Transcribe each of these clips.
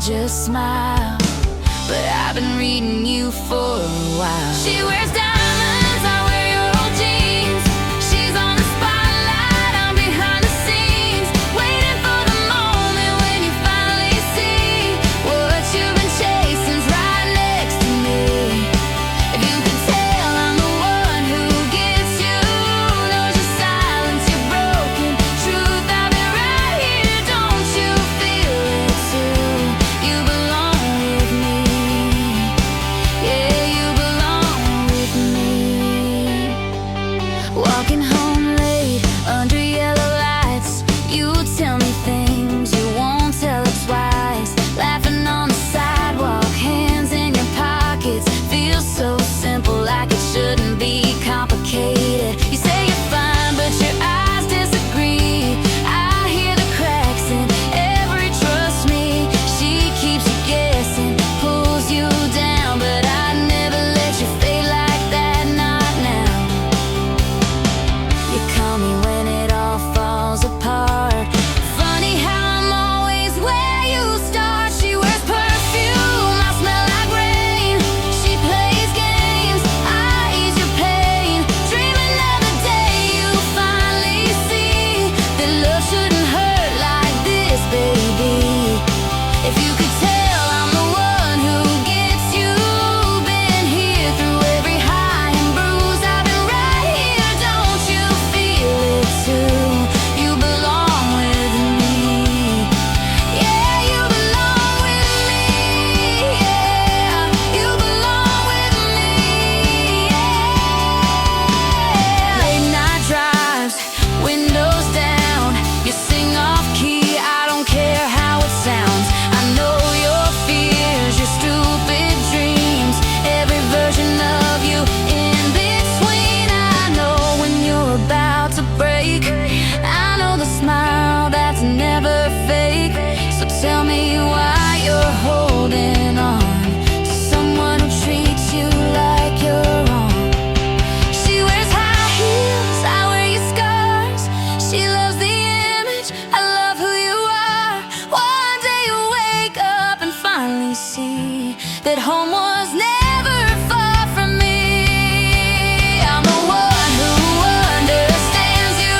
just smile. But I've been reading you for a while. She wears diamonds, I wear your old jeans. She's on the spotlight, I'm behind the scenes, waiting for the moment when you finally see what you've been chasing's right next to me. If you could tell I'm the one who gets you, knows your silence, your broken truth. I've been right here, don't you feel it too? You belong with me. Yeah, you belong with me. Walking home late under yellow lights, you tell me things you won't tell it twice. Laughing on the sidewalk, hands in your pockets, feels so simple, like it shouldn't be complicated. You say you're fine, but your eyes disagree. I hear the cracks in every trust me. She keeps you guessing, pulls you down, but I never let you fade like that, not now. You call me when it all falls apart. Funny how I'm always where you start. She wears perfume, I smell like rain. She plays games, I ease your pain. Dreaming of the day you finally see that love shouldn't hurt like this, baby. If you could tell I'm the one who gets you, been here through every high and bruise. I've been right here, don't you feel it too? You belong with me. Yeah, you belong with me. Yeah, you belong with me. Yeah. Late night drives, windows down, you sing off key, I don't care how it sounds. I know your fears, your stupid dreams, every version of you in between. I know when you're about to break, I know the smile that's never fake. So tell me why you're holding on to someone who treats you like you're wrong. She wears high heels, I wear your scars. She loves the image, I love who you are. One day you'll wake up and finally see that home was never far from me. I'm the one who understands you,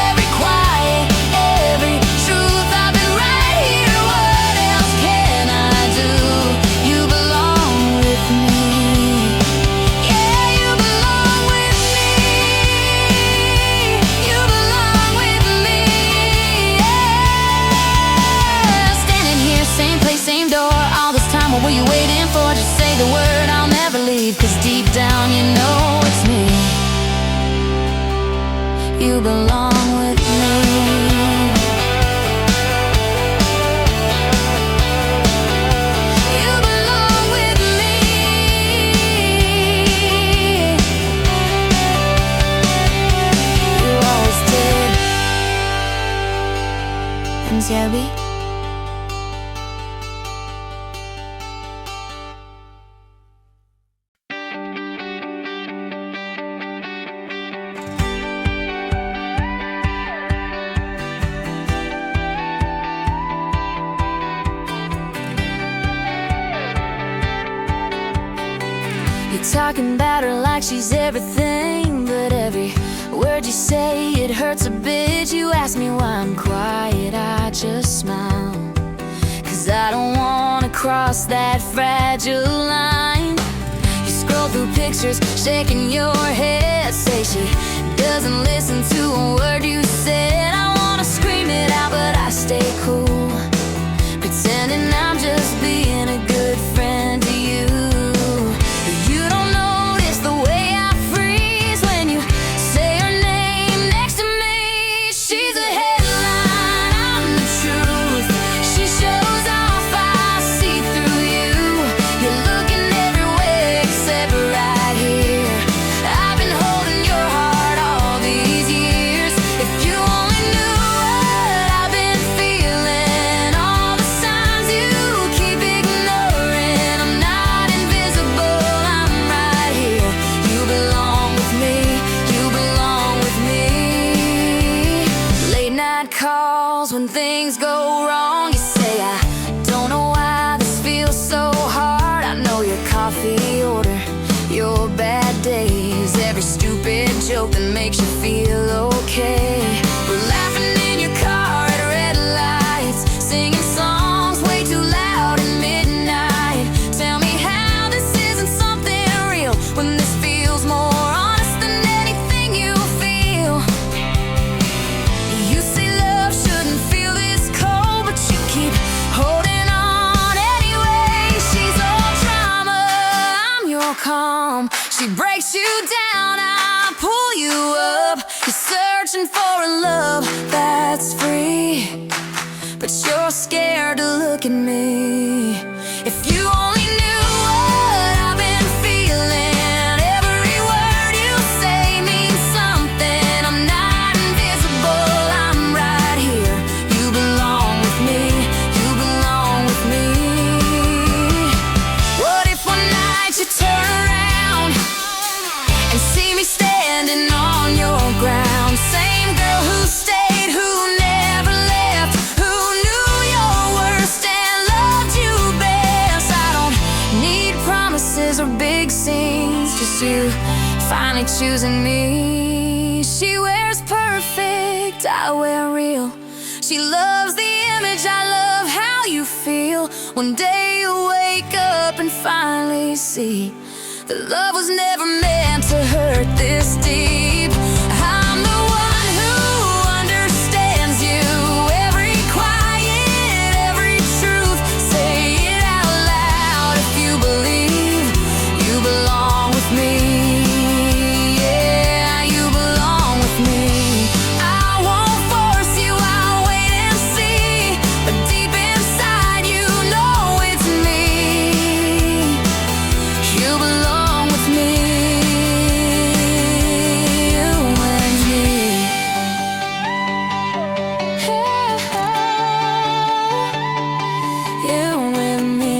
every quiet, every truth. I've been right here, what else can I do? You belong with me. Yeah, you belong with me. You belong with me. Yeah. Standing here, same place, same door, all this time, what were you waiting for? Just say the word, I'll never leave, 'cause deep down you know it's me. You belong with me. You belong with me. You always did. And Tabby. You're talking about her like she's everything, but every word you say, it hurts a bit. You ask me why I'm quiet, I just smile, 'cause I don't wanna cross that fragile line. You scroll through pictures, shaking your head, say she doesn't listen to a word you said. I wanna scream it out, but I stay cool, pretending I'm just being a good friend to you. You don't notice the way I freeze when you say her name next to me. She's a headline, I'm the truth. She shows off, I see through you. You're looking everywhere except right here. I've been holding your heart all these years. If you only knew what I've been feeling, all the signs you keep ignoring. I'm not invisible, I'm right here. You belong with me, you belong with me. Late night calls when things go wrong. You say I don't know why feels so hard. I know your coffee order, your bad days, every stupid joke that makes you feel okay. We're laughing in your car at red lights, singing songs way too loud at midnight. Tell me how this isn't something real, when this feels more honest than anything you feel. You say love shouldn't feel this cold, but you keep holding on anyway. She's all drama, I'm your calm. She breaks you down, I pull you up. You're searching for a love that's free, but you're scared to look at me. If you only knew what I've been feeling, every word you say means something. I'm not invisible, I'm right here. You belong with me, you belong with me. What if one night you turn around and see me standing on your ground? Same girl who stayed, who never left, who knew your worst and loved you best. I don't need promises or big scenes, just you finally choosing me. She wears perfect, I wear real. She loves the image, I love how you feel. One day you'll wake up and finally see that love was never meant to hurt this deep. I'm the one who understands you, every quiet, every truth. Say it out loud if you believe you belong with me. Yeah, you belong with me. I won't force you, I'll wait and see, but deep inside you know it's me. You belong with me, you and me. You and me.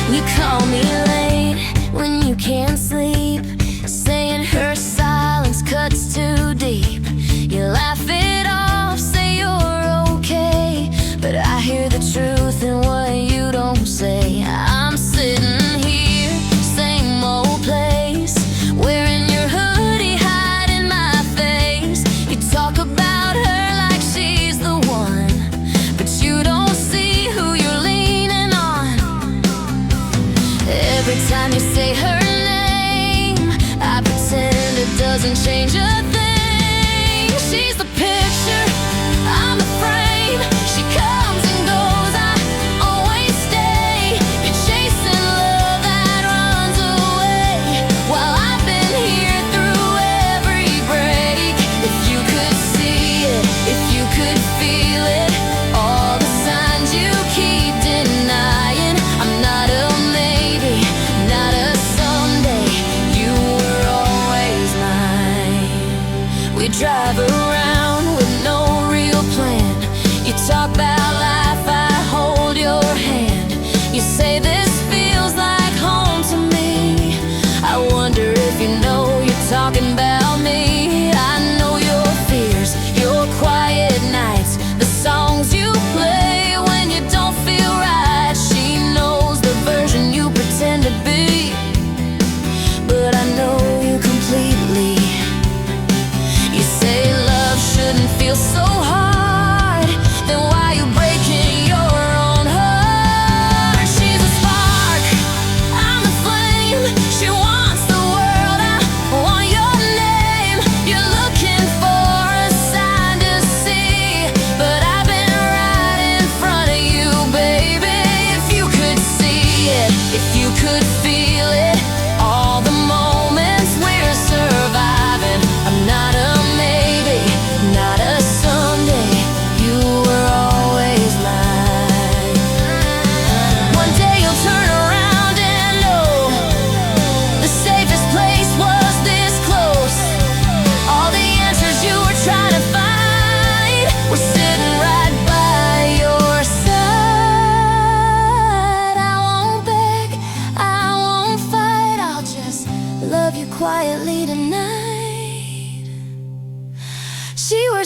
You call me late when you can't sleep, saying her silence cuts too deep. You laugh it off, say you're okay, but I hear the truth in what you don't say. I'm sitting here, same old place, wearing your hoodie, hiding my face. You talk about her like she's the one, but you don't see who you're leaning on. Every time you say her name, I pretend it doesn't change a thing. She's the picture, I'm the frame. She comes and goes, I always stay. You're chasing love that runs away, while I've been here through every break. If you could see it, if you could feel it, all the signs you keep denying. I'm not a maybe, not a someday. You were always mine. We drive around with no real plan. You talk about life, I hold your hand. You say this feels like home to me. I wonder if you know you're talking about me. I know your fears, your quiet nights, the songs you play when you don't feel right. She knows the version you pretend to be, but I know you completely. You say love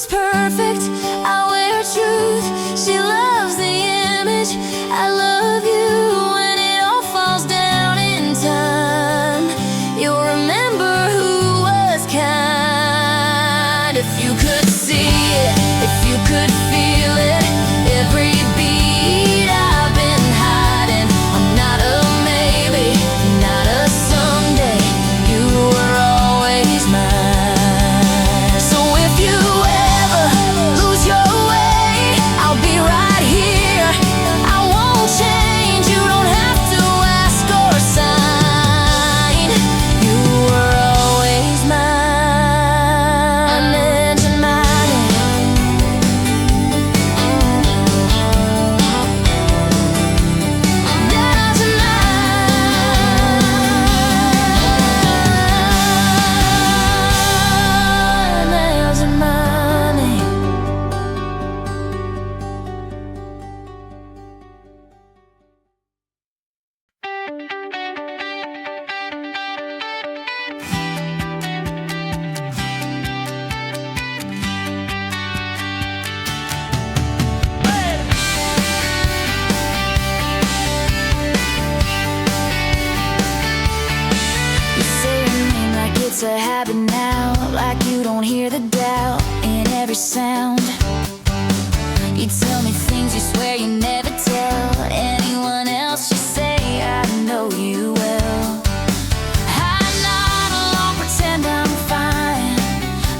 wears perfect, I wear truth. She loves the image, I love you. When it all falls down in time, you'll remember who was kind. If you could see it, if you could feel it, every beat I've been hiding. I'm not a maybe, not a someday. You were always mine. So if you ever lose your way, I'll be right here. I won't change, you don't have to ask or sign. You were always mine, and mine. Doesn't matter. You say your name like it's a habit now, like you don't hear the doubt in every sound. You tell me things you swear you never tell anyone else. You say I know you well. I nod along, pretend I'm fine,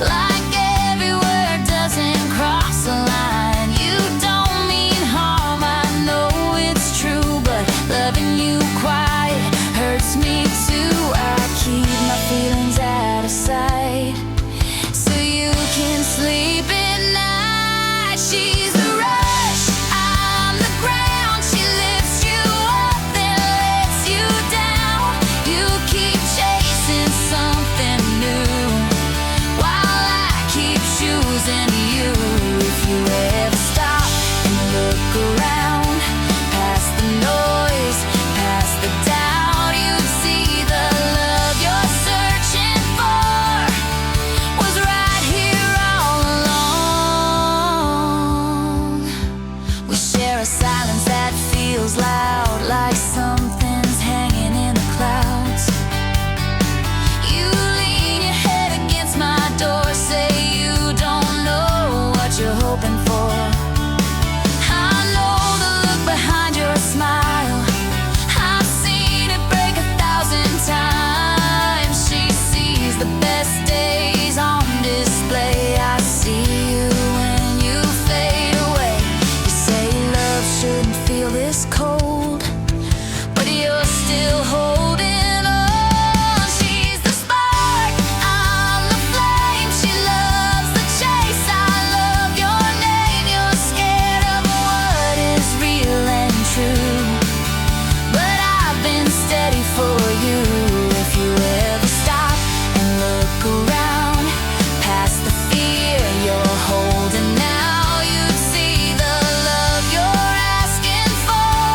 like every word doesn't cross a line. You don't mean harm, I know it's true, but loving you quiet hurts me too. I keep my feelings out of sight so you can sleep at night. She's the rush, I'm the ground. She lifts you up, then lets you down. You keep chasing something new while I keep choosing you. If you ever stop and look around, past the noise, past the doubt, you'd see the love you're searching for was right here all along. We share a silence that feels loud, like something's hanging in the clouds. You lean your head against my door, say you don't know what you're hoping for. I know the look behind your smile, I've seen it break 1,000 times. She sees the best days on display. I see you when you fade away. You say love shouldn't feel this cold, but you're still holding on. She's the spark, I'm the flame. She loves the chase, I love your name. You're scared of what is real and true, but I've been steady for you. If you ever stop and look around, past the fear you're holding now, you'd see the love you're asking for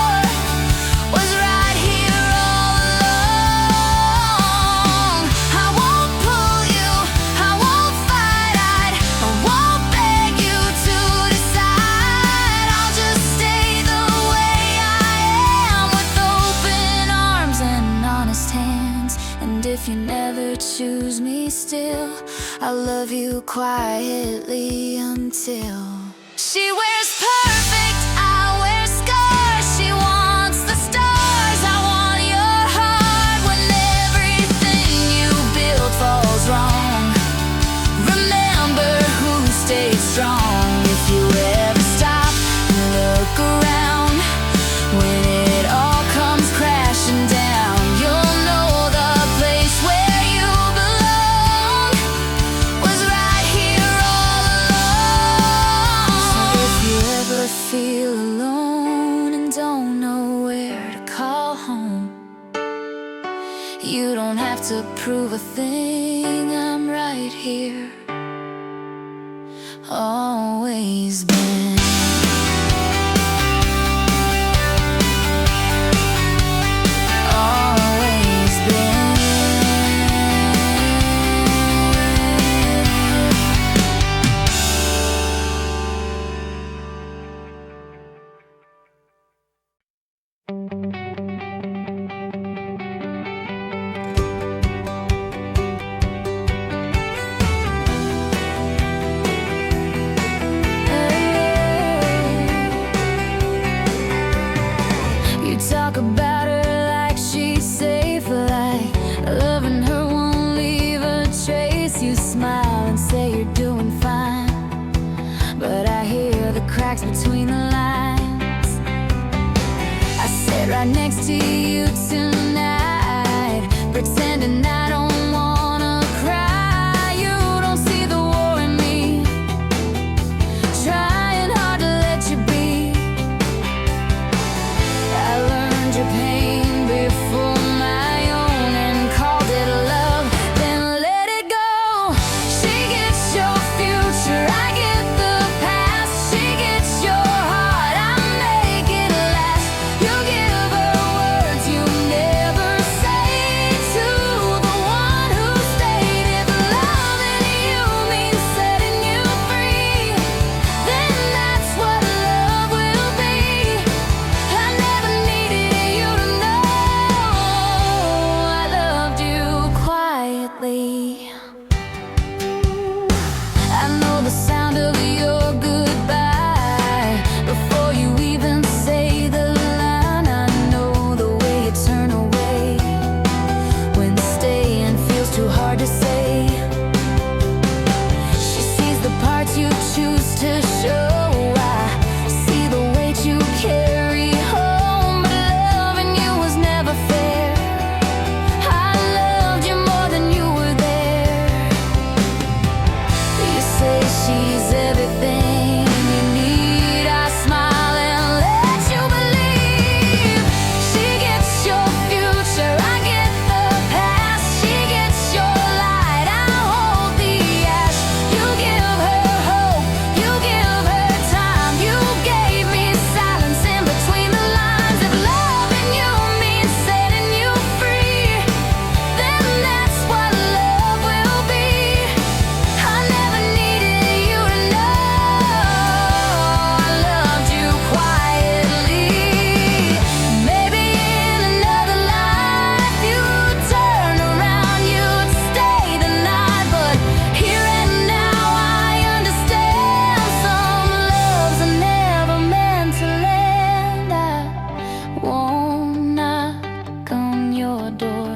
was right here all along. I won't pull you, I won't fight, I won't beg you to decide. I'll just stay the way I am, with open arms and honest hands. And if you never choose me still, I'll love you quietly until she wears perfect, I wear scars. She wants the stars, I want your heart. When everything you build falls wrong, remember who stayed strong. If you ever stop and look around, when it all comes crashing down, you'll know the place where you belong was right here all along. So if you ever feel alone and don't know where to call home, you don't have to prove a thing. I'm right here, always been. Always been. say you're doing fine, but I hear the cracks between the lines. I sit right next to you tonight, pretending I don't wanna cry. You don't see the war in me, trying hard to let you be. I learned your pain before my own and called it love, then let it go. She gets your future, I get the past. She gets your heart, I make it last. You give her words you never say to the one who stayed. If loving you means setting you free, then that's what love will be. I never needed you to know I loved you quietly. I know the sound of your goodbye before you even say the line. I know the way you turn away when staying feels too hard to say. She sees the parts you choose to show. I see the weight you carry home, but loving you was never fair. I loved you more than you were there. You say she's everything you need. I smile and let you believe. She gets your future, I get the past. She gets your light, I hold the ash. You give her hope, you give her time. You gave me silence in between the lines. If loving you means setting you free, then that's what love will be. I never needed you to know I loved you quietly. Maybe in another life you'd turn around, you'd stay the night, but here and now I understand some loves are never meant to land. I won't knock on your door,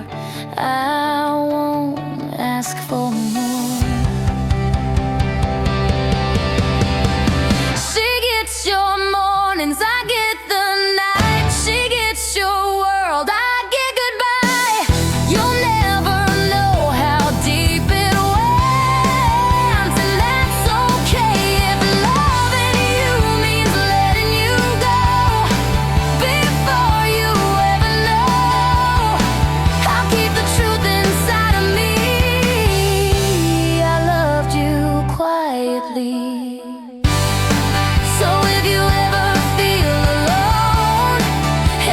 I won't ask for more. She gets your mornings, I get the night. She gets your world, I get goodbye. You'll never know how deep it went, and that's okay. If loving you means letting you go before you ever know, I'll keep the truth inside of me. I loved you quietly. So if you ever feel alone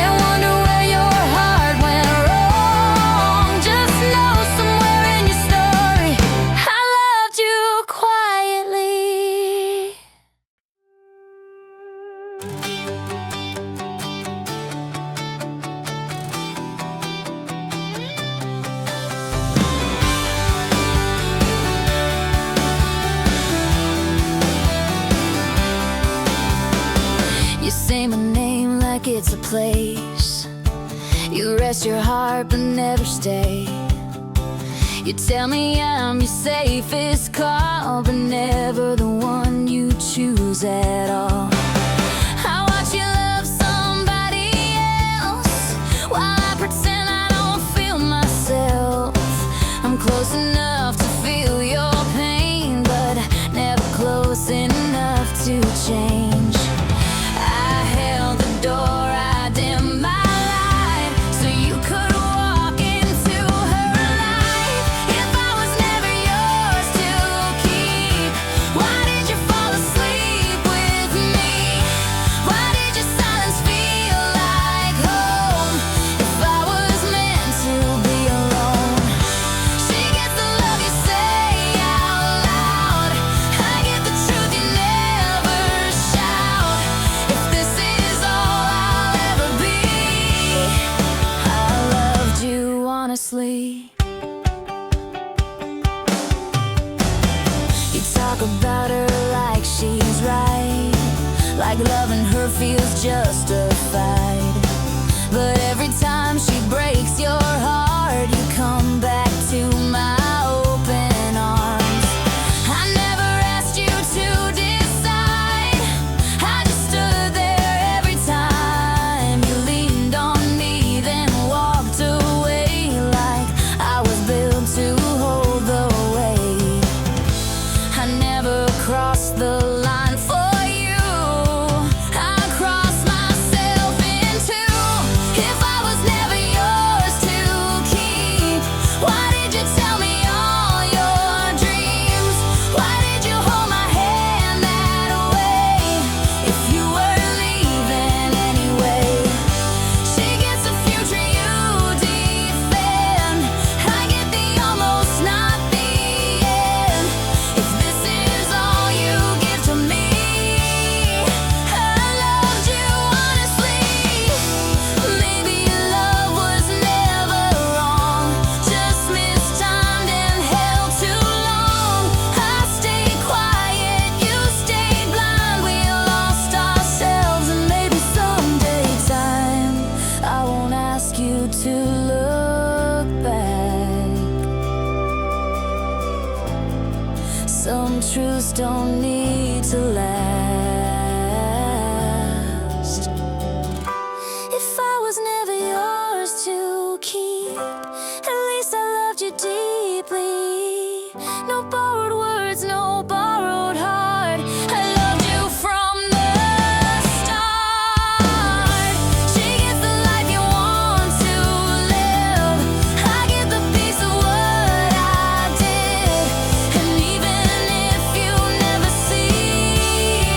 and wonder where your heart went wrong, just know somewhere in your story I loved you quietly. You say my name like it's a place. You rest your heart but never stay. You tell me I'm your safest call, but never the one you choose at all. I watch you love somebody else while I pretend I don't feel myself. I'm close enough to feel your pain, but never close enough to change. I held the door, I dimmed my light so you could walk into her life. If I was never yours to keep, why did you fall asleep with me? Why did your silence feel like home? If I was meant to be alone, she gets the love you say out loud, I get the truth you never shout. If this is all I'll ever be, I loved you honestly. You talk about her like she's right, like loving her feels justified. But every time she breaks your heart, you come back to my open arms. I I never crossed the line for you. I crossed myself in two. If I was never yours to keep, why did you tell me all your dreams? Why did you hold my hand that way? If you were leaving anyway, she gets the future you defend. I get the almost, not the end. If this is all you give to me, I loved you honestly. Maybe love was never wrong, just mistimed and held too long. I stayed quiet, you stayed blind. We lost ourselves, and maybe someday time I won't ask you to look back. Some truths don't need to last. If I was never yours to keep, at least I loved you deeply. No borrowed words, no borrowed heart. I loved you from the start. She gets the life you want to live. I get the piece of what I did. And even if you never see,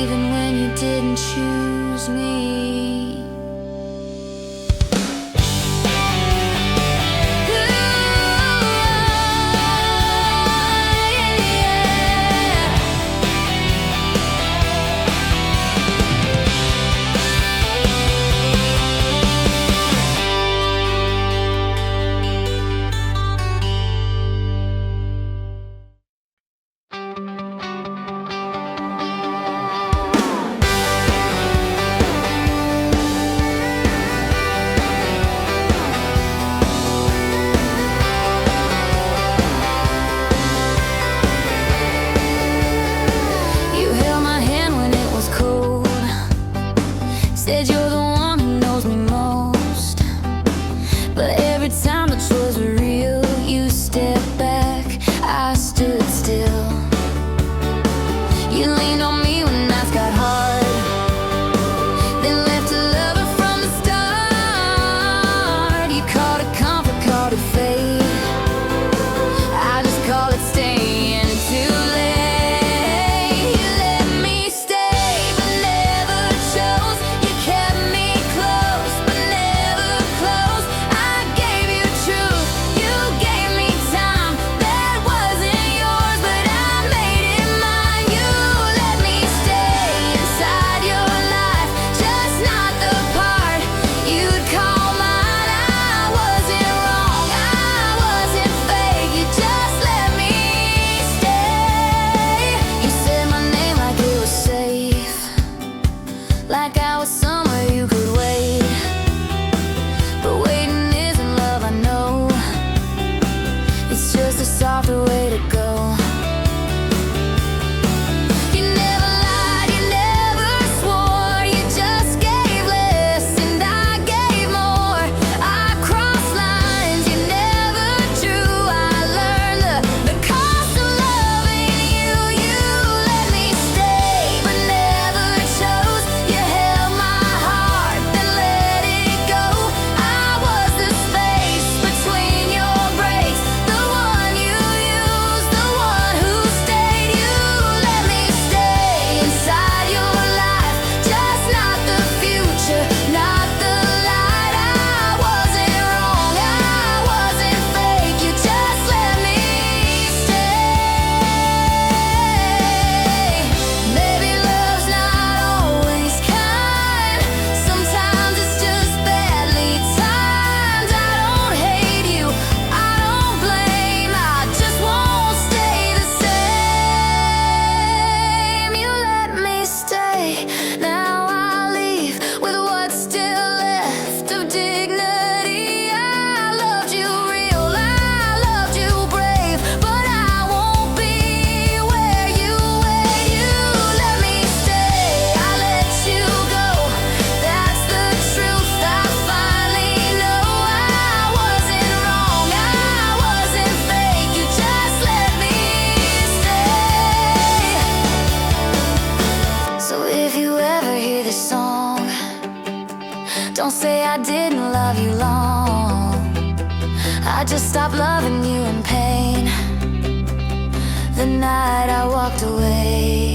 even when you didn't choose me. Said you're the one who knows me most, but every time the choices were real, you stepped back, I stood still. You leaned on me when nights got hard, then left a lover from the start. You called it comfort, called it fate, I just call it staying too late. You let me stay, but never chose. You kept me close, but never close. I gave you truth, you gave me time that wasn't yours, but I made it mine. You let me stay inside your life, just not the part you'd call mine. I wasn't wrong, I wasn't fake, you just let me stay. You said my name like it was safe, like I was somewhere you could wait. But waiting isn't love, I know. It's just a softer way to go. You never lied, you never swore, you just gave less and I gave more. I crossed lines you never drew. I learned the cost of loving you. You let me stay, but never chose. You held my heart, then let it go. I was the space between your breaks, the one you used, the one who stayed. You let me stay inside your life, just not the future, not the light. I wasn't wrong, I wasn't fake, you just let me stay. Maybe love's not always kind, sometimes it's just badly timed. I don't hate you, I don't blame, I just won't stay the same. You let me stay, now I leave with what's still left of dignity. I loved you real, I loved you brave, but I won't be where you wait. You let me stay, I let you go, that's the truth, I finally know. I wasn't wrong, I wasn't fake, you just let me stay. So if you ever hear this song, don't say I didn't love you long. I just stopped loving you in pain the night I walked away.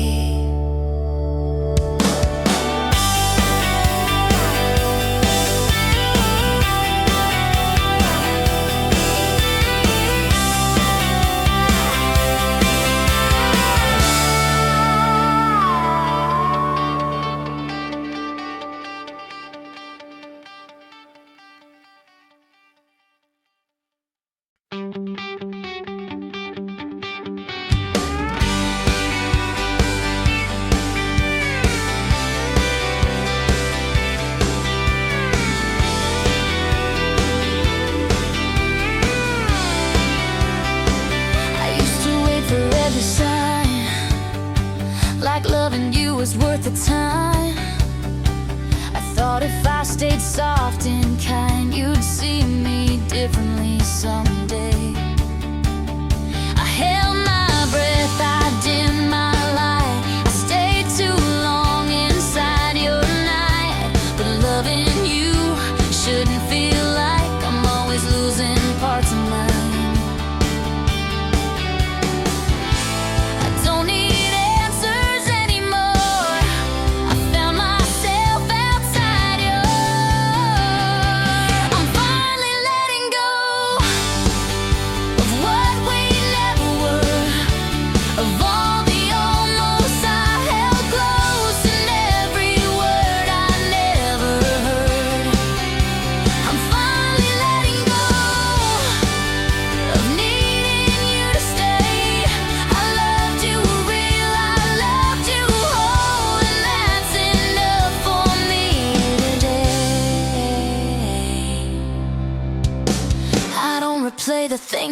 I used to wait for every sign, like loving you was worth the time. I thought if I stayed soft and kind, you'd see me differently someday. I held my breath, I dimmed my light, I stayed too long inside your night. But loving you shouldn't feel like I'm always losing parts of mine. I don't need answers anymore,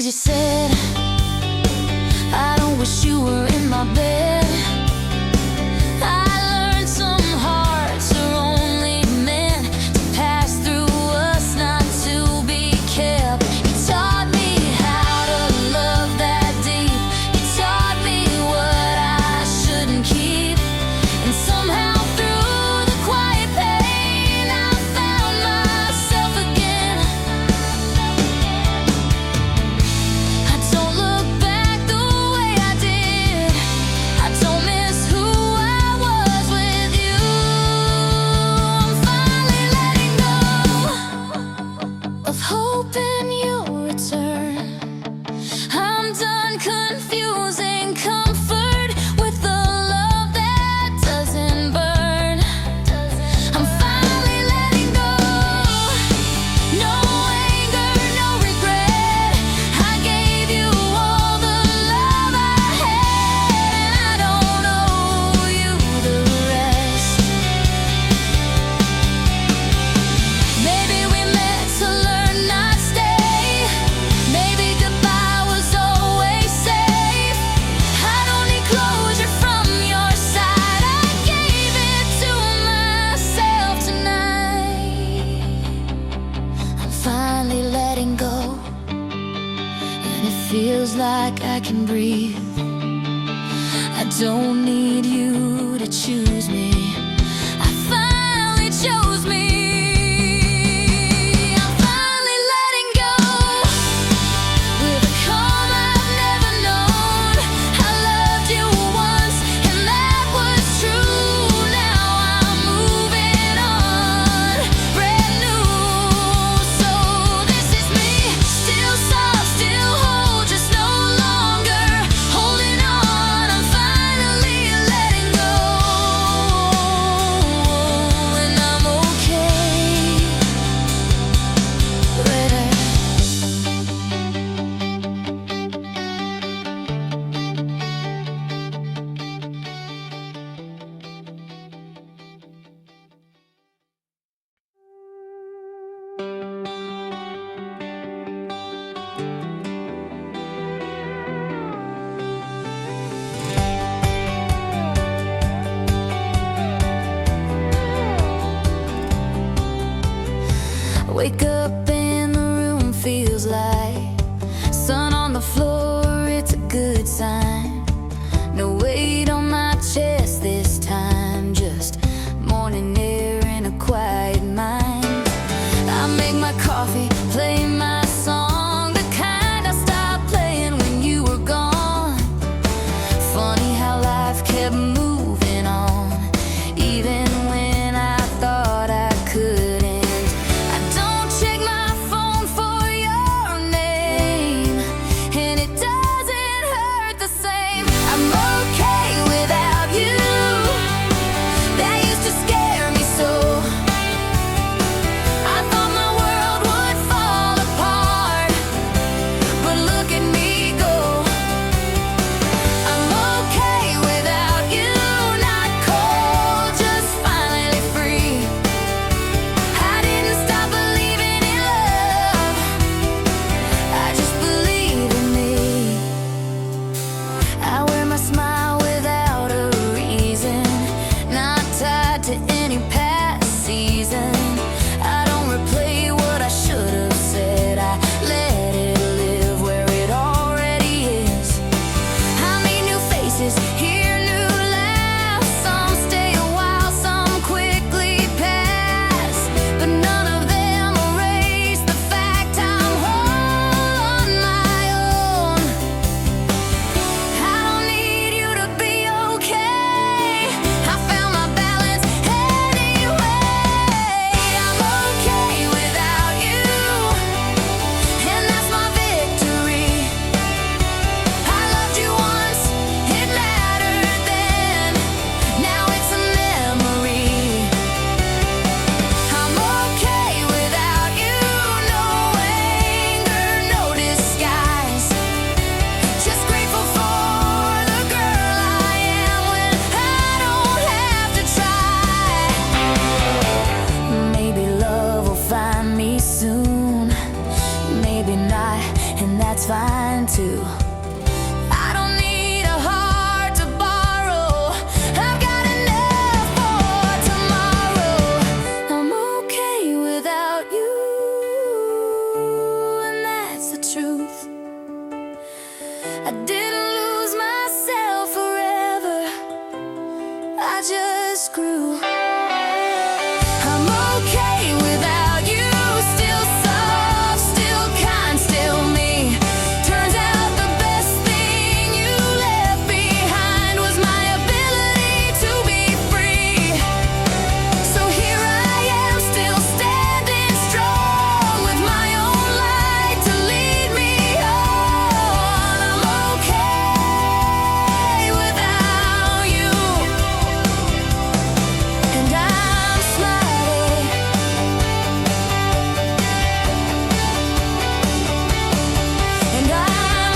things you said. I don't wish you were in my bed. I learned some hearts are only meant to pass through us, not to be kept. You taught me how to love that deep. You taught me what I shouldn't keep. And somehow through the quiet pain I found myself again. I don't look back the way I did. I don't miss who I was with you. I'm finally letting go of hoping you'll return. I'm done confusing comfort with the love that doesn't burn. I'm finally letting go. No anger, no regret. I gave you all the love I had, and I don't owe you the rest. Maybe we meant to learn, not stay. Maybe goodbye was always safe. I don't need closure from your side. I gave it to myself tonight. I'm finally letting go, and it feels like I can breathe. I don't need you to choose me. I finally chose me. I'm finally letting go with a calm I've never known. I loved you once, and that was true. Now I'm moving on, brand new. So this is me, still soft, still whole, just no longer holding on. I'm finally letting go, and I'm okay with it. Wake up and the room feels light. Sun on the floor, it's a good sign. No weight on my chest this time, just morning air and a quiet mind. I make my coffee, play my song, the kind I stopped playing when you were gone. Funny how life kept moving on, even when I thought I couldn't. I don't check my phone for your name, and it doesn't hurt the same. I'm okay without you. That used to scare me so. I thought my world would fall apart, but look at me go. I'm okay without you, not cold, just finally free. I didn't stop believing in love, I just believe in me. I wear my smile without a reason, not tied to any past season. I don't replay what I should have said, I let it live where it already is. I meet new faces, hear new laughs. Some stay a while, some quickly pass, but none of them erase the fact I'm whole on my own. I don't need you to be okay. I found my balance anyway. to. I don't need a heart to borrow. I've got enough for tomorrow. I'm okay without you, and that's the truth. I didn't lose myself forever, I just grew. I'm okay without you, still soft, still kind, still me. Turns out the best thing you left behind was my ability to be free. So here I am, still standing strong, with my own light to lead me on. I'm okay without you, and I'm smiling. And I'm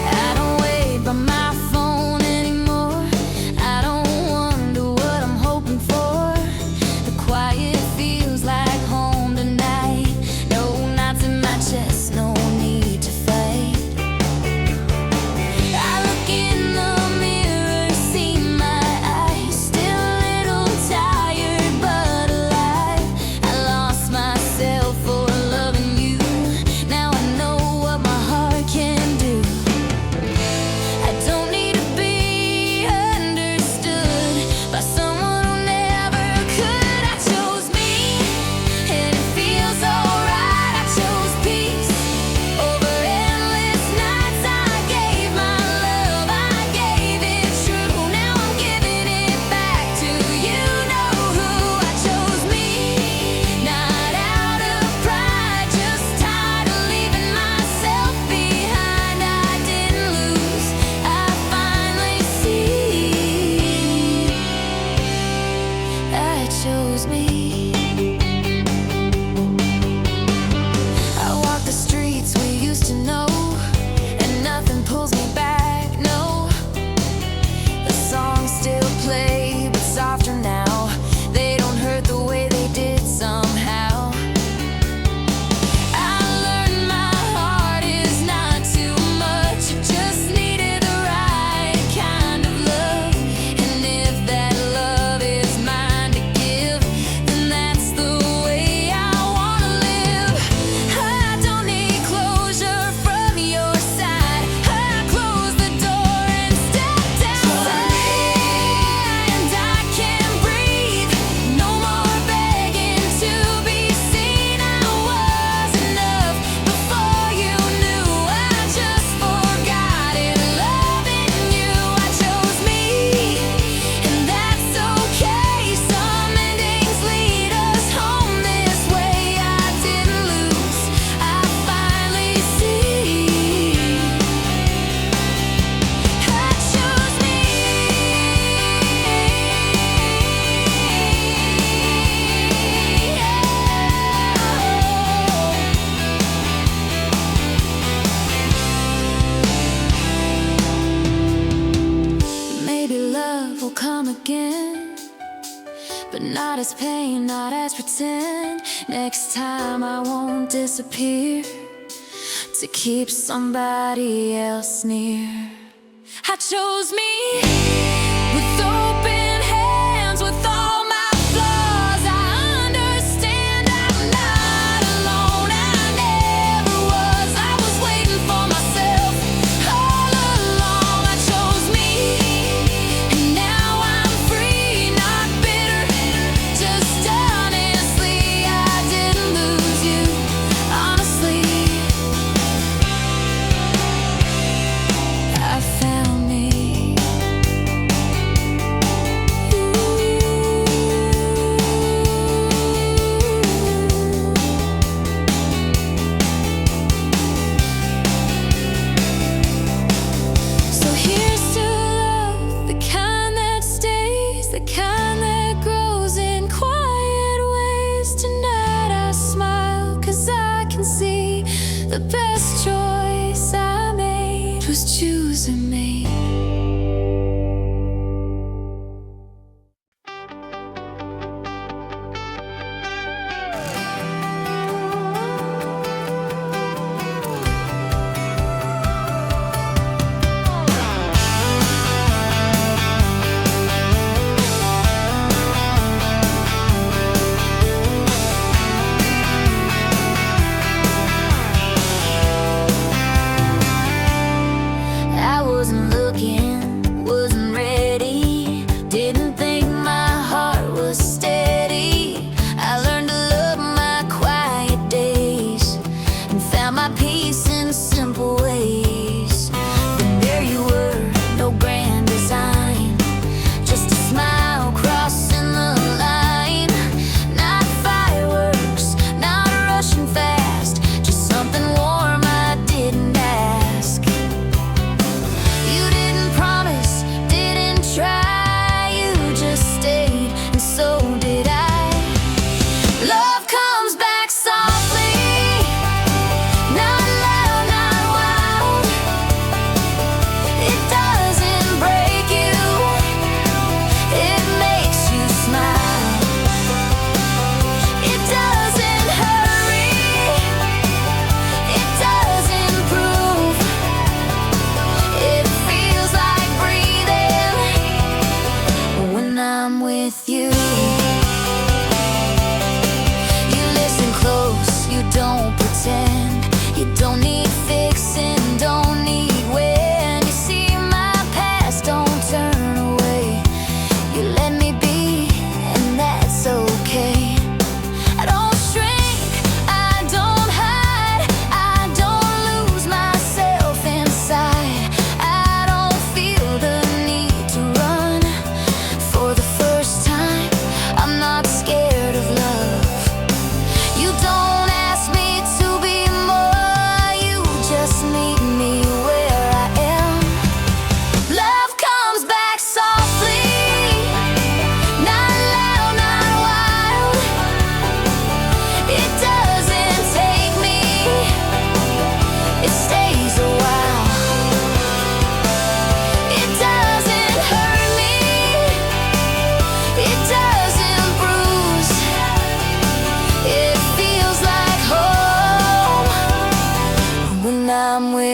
I don't wait by my phone anymore. I don't wonder what I'm hoping for. The quiet feels like home tonight. No knots in my chest, no need to fight. I look in the mirror, see my eyes, still a little tired but alive. I lost myself for loving you. Now I know what my heart can do. I don't need to be understood by someone who never could. I chose me, and it feels alright. I chose peace over endless nights. I gave my love, I gave it true. Now I'm giving it back to you. Know who I chose me, not out of pride, just tired of leaving myself behind. I didn't lose, I finally see. I chose me. I walk the streets we used to know, and nothing pulls me back, no. The songs still play, but softer now. They don't hurt the way they did somehow. I learned my heart is not too much, it just needed the right kind of love. And if that love is mine to give, then that's the way I wanna live. I don't need closure from your side. I close the door and stepped outside, and I can breathe. No more begging to be seen. I was enough before you knew. I just forgot it, loving you. I chose me, and that's okay. Some endings lead us home this way. I didn't lose, I finally see. I chose me. Maybe love will come again, but not as pain, not as pretend. Next time I won't disappear to keep somebody else near. I chose me, with open hands, with all my flaws. I understand I'm not alone. I never was. I was waiting for myself all along. I chose me, and now I'm free, not bitter, just honestly. I didn't lose you, honestly. I found me.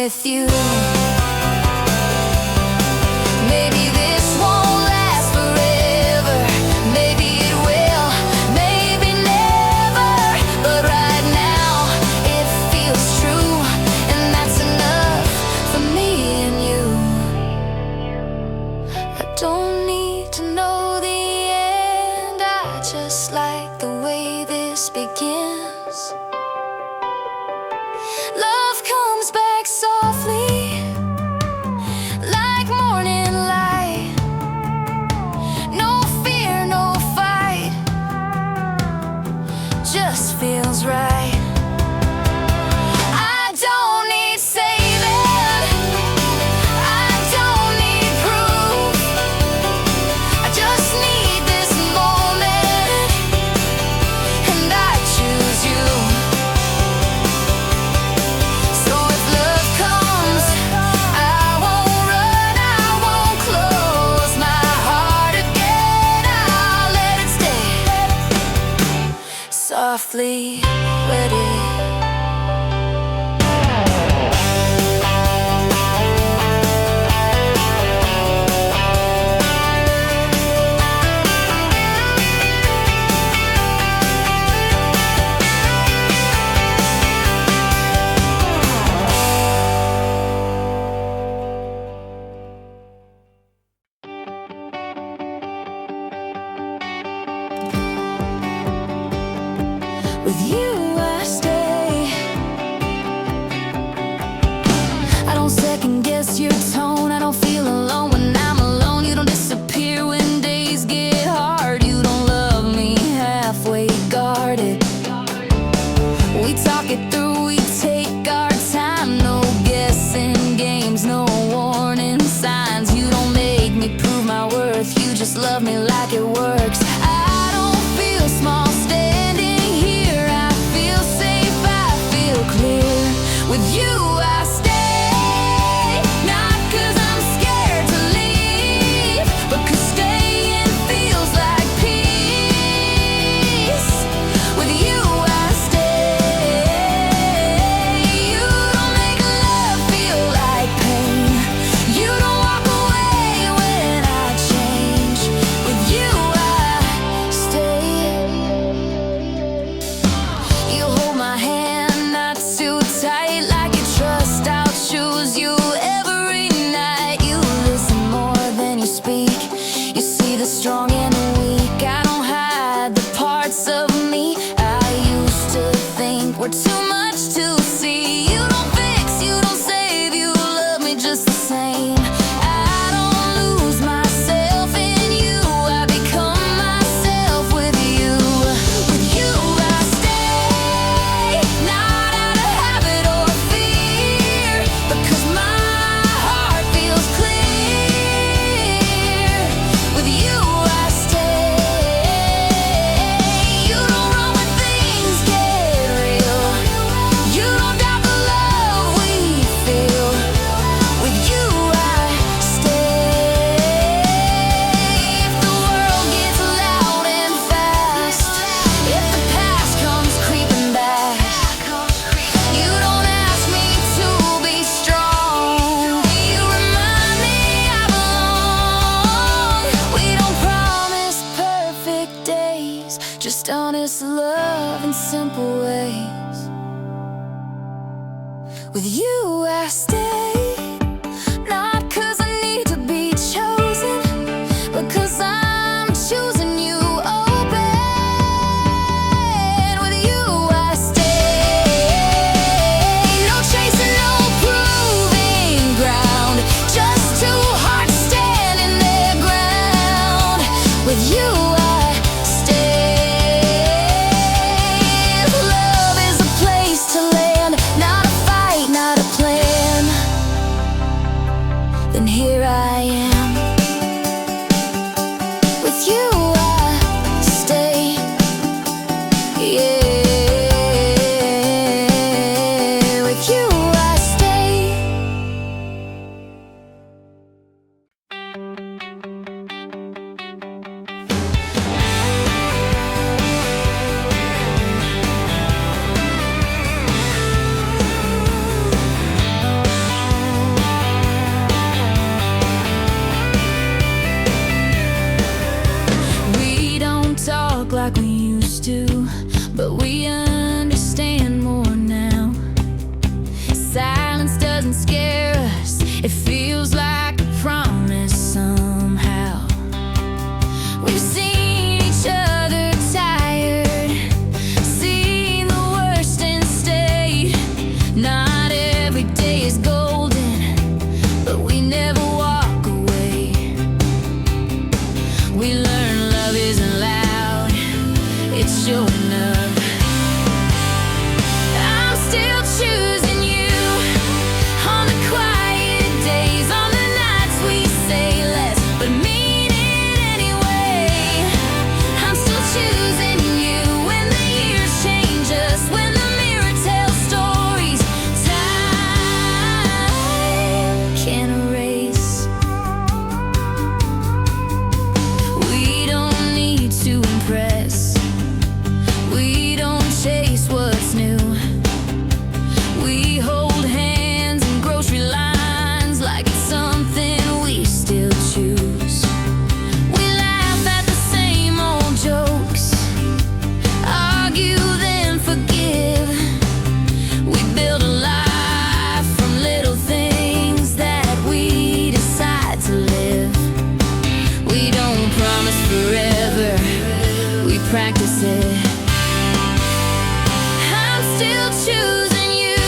with you. Maybe this won't last forever, maybe it will, maybe never. But right now it feels true, and that's enough for me and you. I don't need to know the end, I just like the way this begins. Love comes back softly, like morning light. No fear, no fight, just feels right. I don't need saving, I don't need proof, I just need this moment, and I choose you. So if love comes, I won't run, I won't close my heart again. I'll let it stay softly ready. With you I stay. I don't second guess your tone, I don't feel alone when I'm alone. You don't disappear when days get hard. You don't love me halfway guarded. We talk it through, we take our time. No guessing games, no warning signs. You don't make me prove my worth, you just love me like it works. I don't feel small standing here, I feel safe, I feel clear. With you I stay, not 'cause I'm scared to leave, but 'cause staying feels like peace. With you I stay. You don't make love feel like pain, you don't walk away when I change. With you I stay. You hold my hand not too tight, like you trust I'll choose you every night. You listen more than you speak, you see the strong and the weak. I don't hide the parts of me I used to think were too much to see. You don't fix, you don't save, you love me just the same. I don't lose myself in you, I become myself with you. With you I stay, not out of habit or fear, because my heart feels clear. With you I stay. You don't run when things get real, you don't doubt the love we feel. With you I stay. If the world gets loud and fast, if the past comes creeping back, you don't ask me to be strong, you remind me I belong. We don't promise perfect days, just honest love in simple ways. With you I stay, not 'cause I need to be chosen, but 'cause I'm choosing you open. With you I stay. No chasing, no proving ground, just two hearts standing their ground. With you I stay. Love is a place to land, not a fight, not a plan. but we understand more now. Silence doesn't scare us, it feels like a promise somehow. We've seen each other tired, seen the worst and stayed. Not every day is golden, but we never walk away. We learn love isn't loud, it's showing up. I'm still choosing you on the quiet days, on the nights we say less but mean it anyway. I'm still choosing you when the years change us, when the mirror tells stories time can't erase. We don't need to impress, we don't chase what's new. We hold hands in grocery lines like it's something we still choose. We laugh at the same old jokes, argue then forgive. We build a life from little things that we decide to live. We don't promise forever, we practice it. I'm still choosing you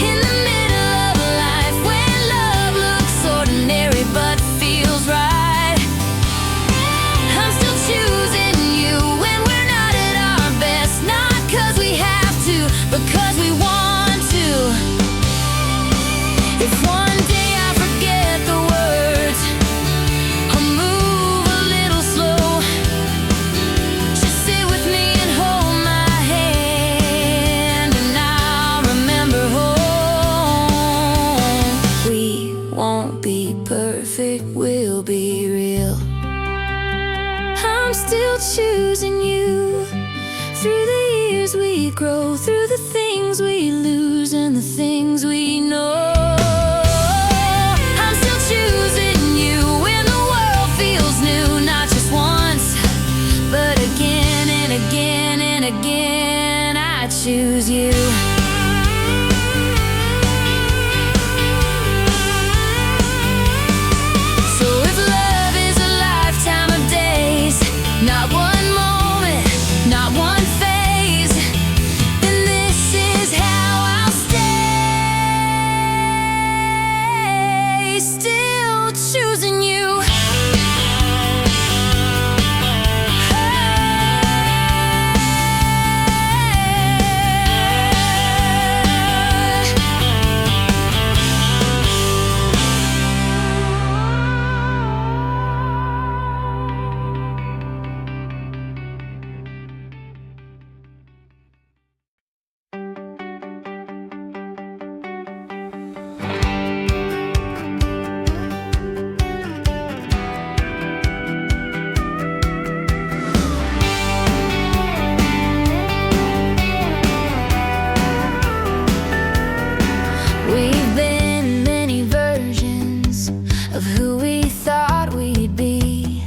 in the middle of life, when love looks ordinary but feels right. I'm still choosing you when we're not at our best, not 'cause we have to, but 'cause we want to. If one day I forget the words, I'll move a little slow. Just sit with me and hold my hand, and I'll remember home. We won't be perfect, we'll be real. I'm still choosing you through the years we grow, through the things we lose and the things we know. I'm still choosing you when the world feels new, not just once, but again and again and again. I choose you. So if love is a lifetime of days, not one moment, not one phase, then this is how I'll stay. Still choosing you. We've been many versions of who we thought we'd be.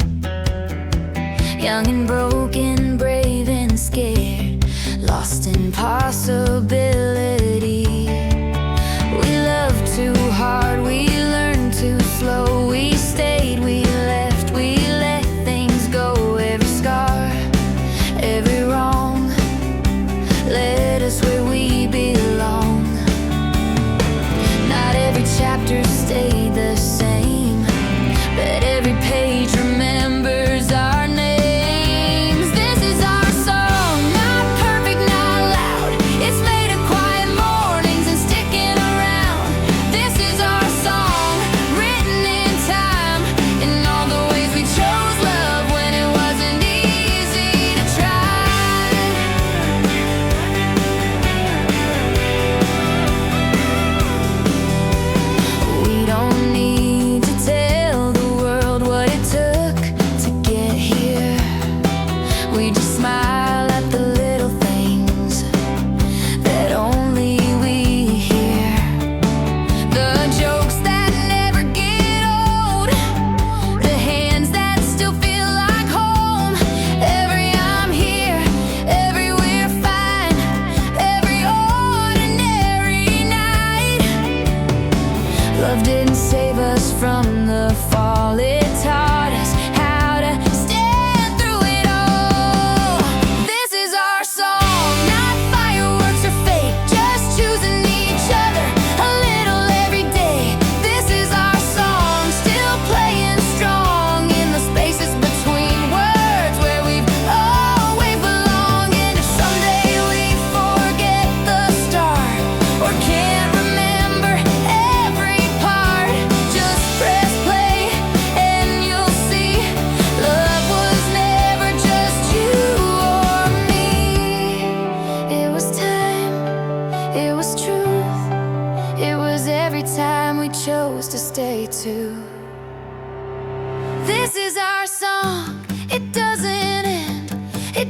Young and broken, brave and scared, lost in possibility. We loved too hard, we learned too slow. We stayed, we left, we let things go. Every scar, every wrong led us where we belong. Not every chapter stayed the same, but every page remembers our names. This is our song, not perfect, not loud. It's made of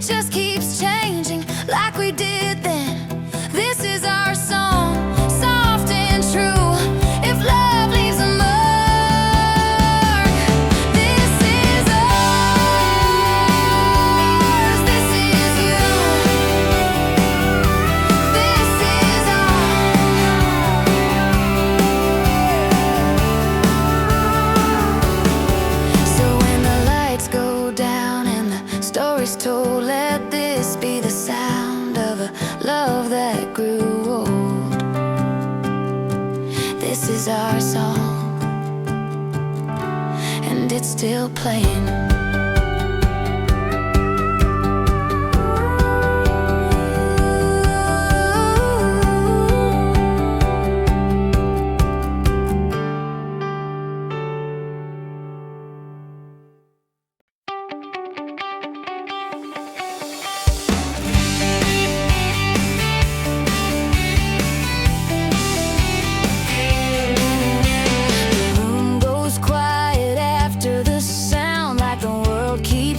just keeps changing like we did then. This is our song, soft and true. If love leaves a mark, this is ours. This is you. This is ours. So when the lights go down and the story's told, let this be the sound of a love that grew old. This is our song, and it's still playing.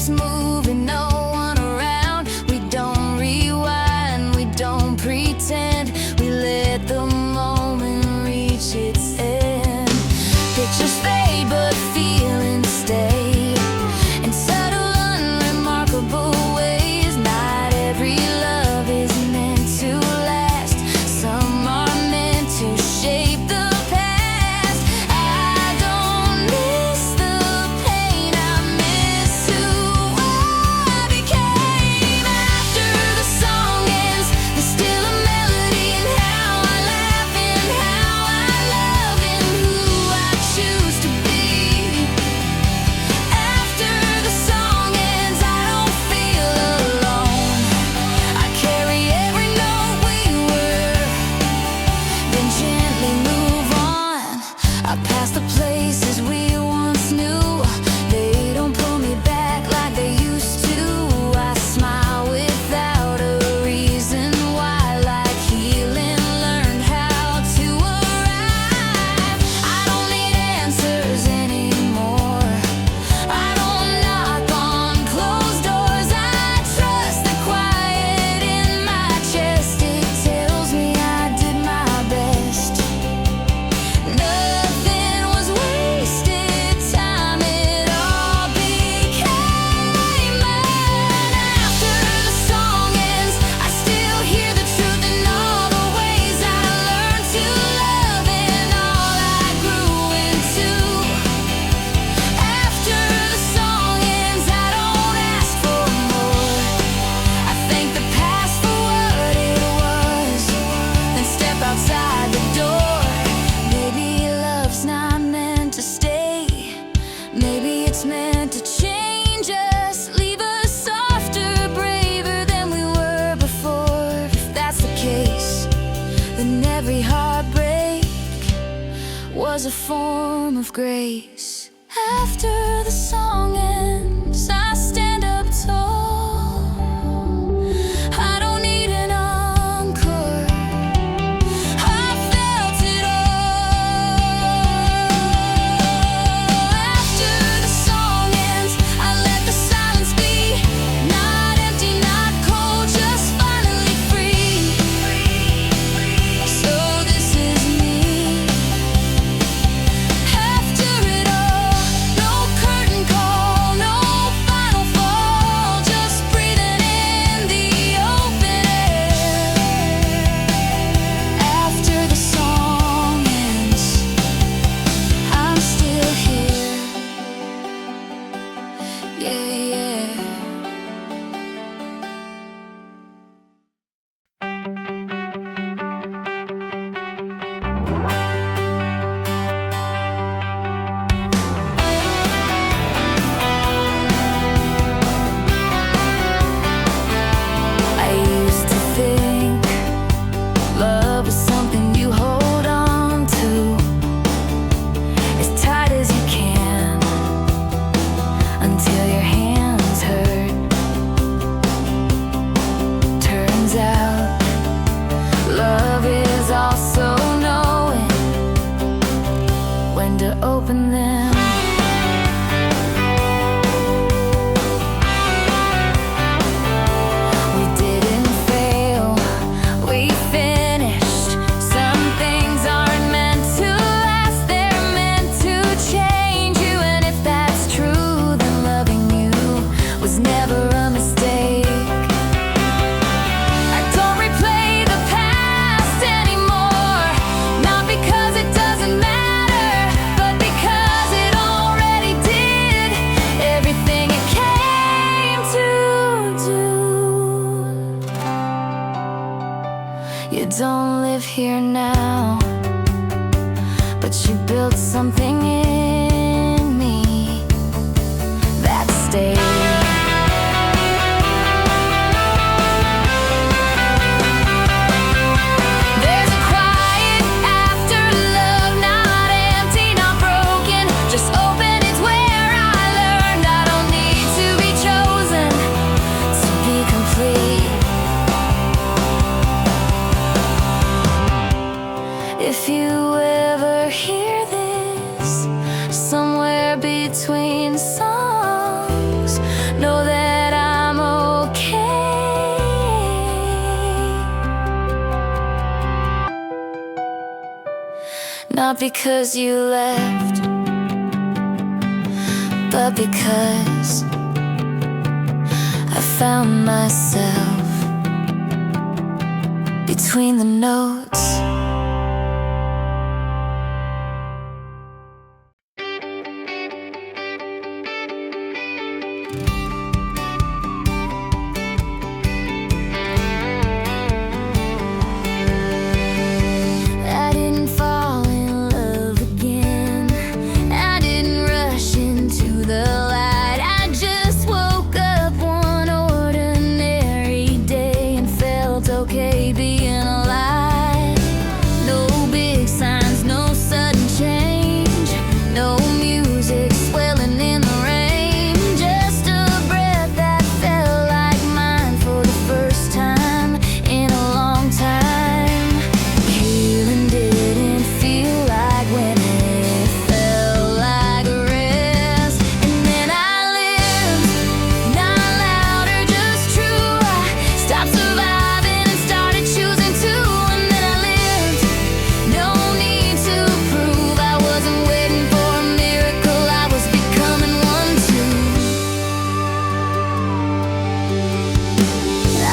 Moving, no one around. We don't rewind, we don't pretend. We let the moment reach its end. Pictures fade, but feelings stay in subtle, unremarkable ways. Not every love is meant to last. Some are meant to shape the past. I don't miss the pain, I miss who was a form of grace. After the song ends, I stand up tall. I don't need an encore. I felt it all. After the song ends, I let the silence be. Not empty, not cold, just finally free. So this is me. After it all, no curtain call, no know that I'm okay. Not because you left, but because I found myself between the notes. I didn't fall in love again. I didn't rush into the light. I just woke up one ordinary day and felt okay being alive. No big signs, no sudden change, no music swelling in the rain. Just a breath that felt like mine for the first time in a long time. Healing didn't feel like winning, it felt like a rest. And then I lived, not loud or just true. I stopped surviving and started choosing to. And then I lived, no need to prove. I wasn't waiting for a miracle, I was becoming one too.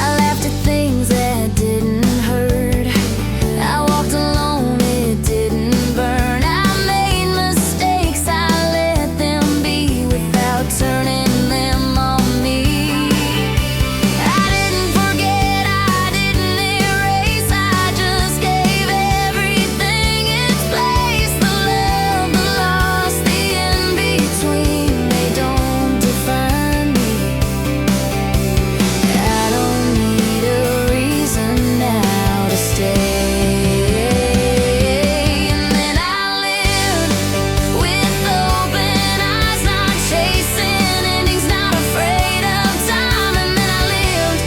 I laughed at things that didn't hurt. I walked alone, it didn't burn. I made mistakes, I let them be without turning them on me. I didn't forget, I didn't erase, I just gave everything its place. The love, the loss, the in-between, they don't define me. I don't need a reason now to stay. And then I lived with open eyes, not chasing endings, not afraid of time. And then I lived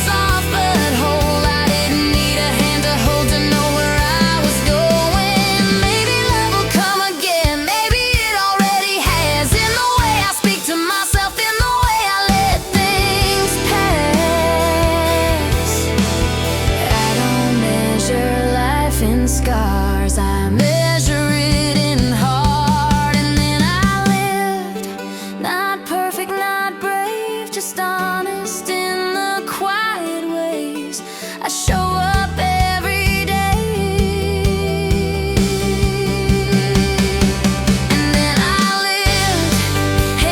soft but whole. I didn't need a hand to hold to know where I was going. Maybe love will come again, maybe it already has. In the way I speak to myself, in the way I let things pass. I don't measure life in scars, I measure it in heart. And then I lived, not perfect, not brave, just honest in the quiet ways. I show up every day. And then I lived,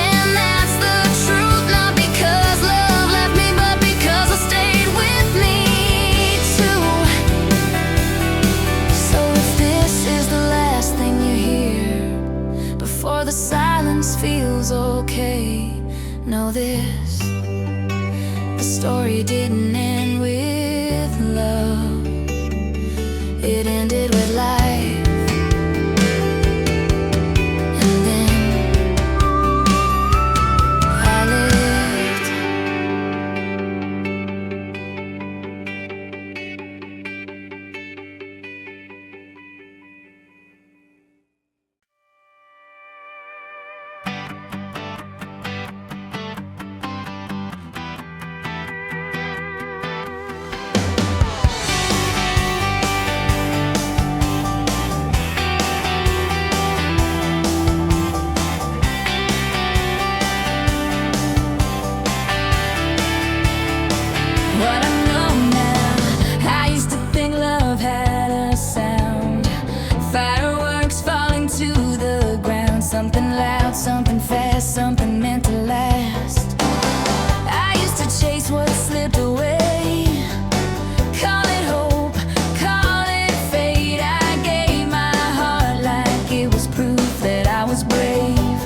and that's the truth. Not because love left me, but because I stayed with me too. So if this is the last thing you hear before the silence feels okay, know this: the story didn't end with love, it ended with life. And then I lived. What I know now, I used to think love had a sound. Fireworks falling to the ground, something loud, something fast, something meant to last. I used to chase what slipped away, call it hope, call it fate. I gave my heart like it was proof that I was brave.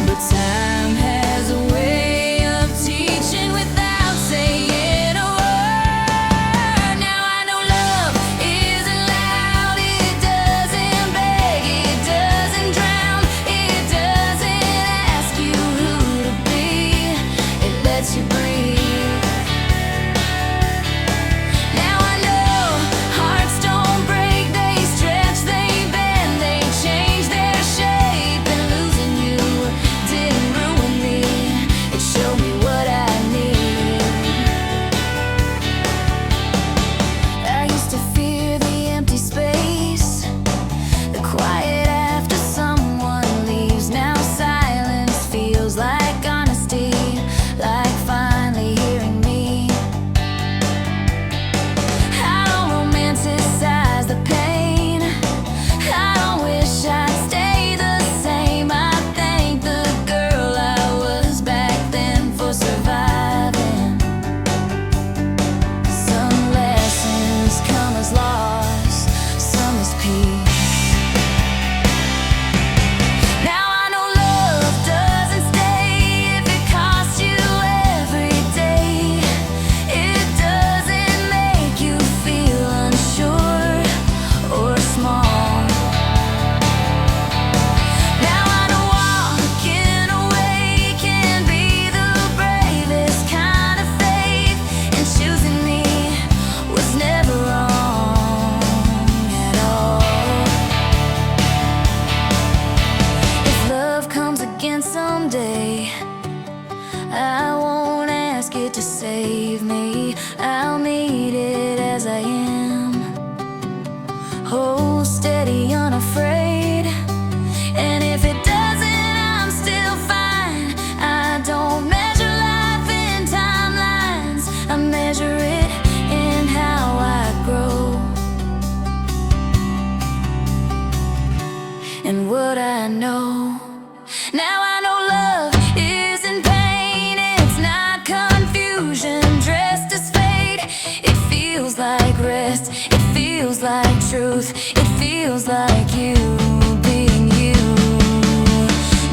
But time has a way of teaching without saying a word. Now I know love isn't loud, it doesn't beg, it doesn't drown, it doesn't ask you who to be. someday. I won't ask it to save me, I'll meet it as I am. Hold steady, unafraid, and if it doesn't, I'm still fine. I don't measure life in timelines, I measure it in how I grow. And what I know, now I know love isn't pain, it's not confusion dressed as fate. It feels like rest, it feels like truth, it feels like you being you.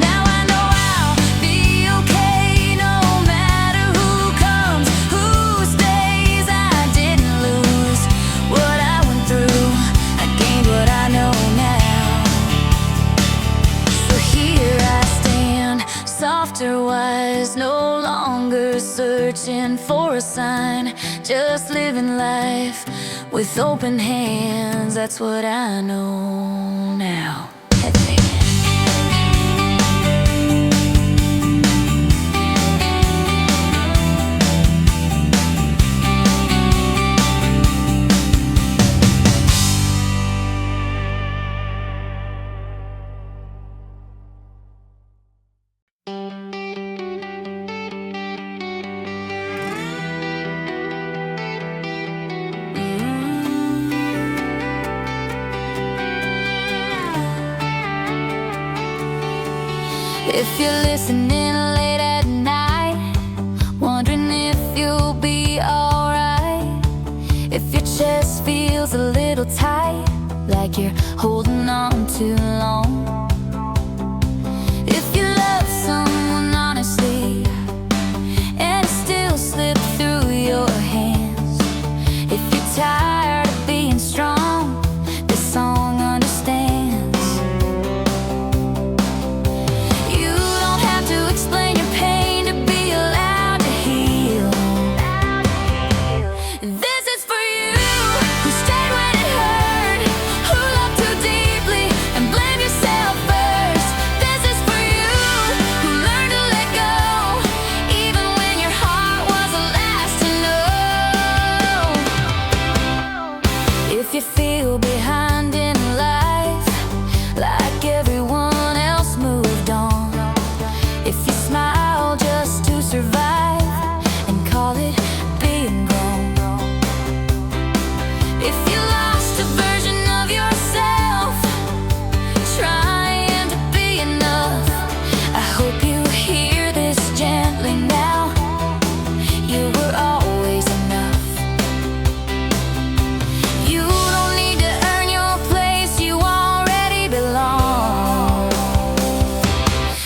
Now I know I'll be okay no matter who comes, who stays. I didn't lose what I went through, I gained what I know now. So here I stand, softer, wise, no longer searching for a sign, just living life with open hands. That's what I know now. If you're listening late at night, wondering if you'll be alright, if your chest feels a little tight, like you're holding on too long, if you love someone honestly and it still slipped through your hands, if you're tired of being strong, this song understands. Explain your pain to be allowed to heal. This is for you who stayed when it hurt, who loved too deeply and blamed yourself first. This is for you who learned to let go, even when your heart was the last to know. If you feel behind in life, like everyone else moved on, if you smile just to survive and call it being grown, if you lost a version of yourself trying to be enough, I hope you hear this gently now. You were always enough. You don't need to earn your place, you already belong.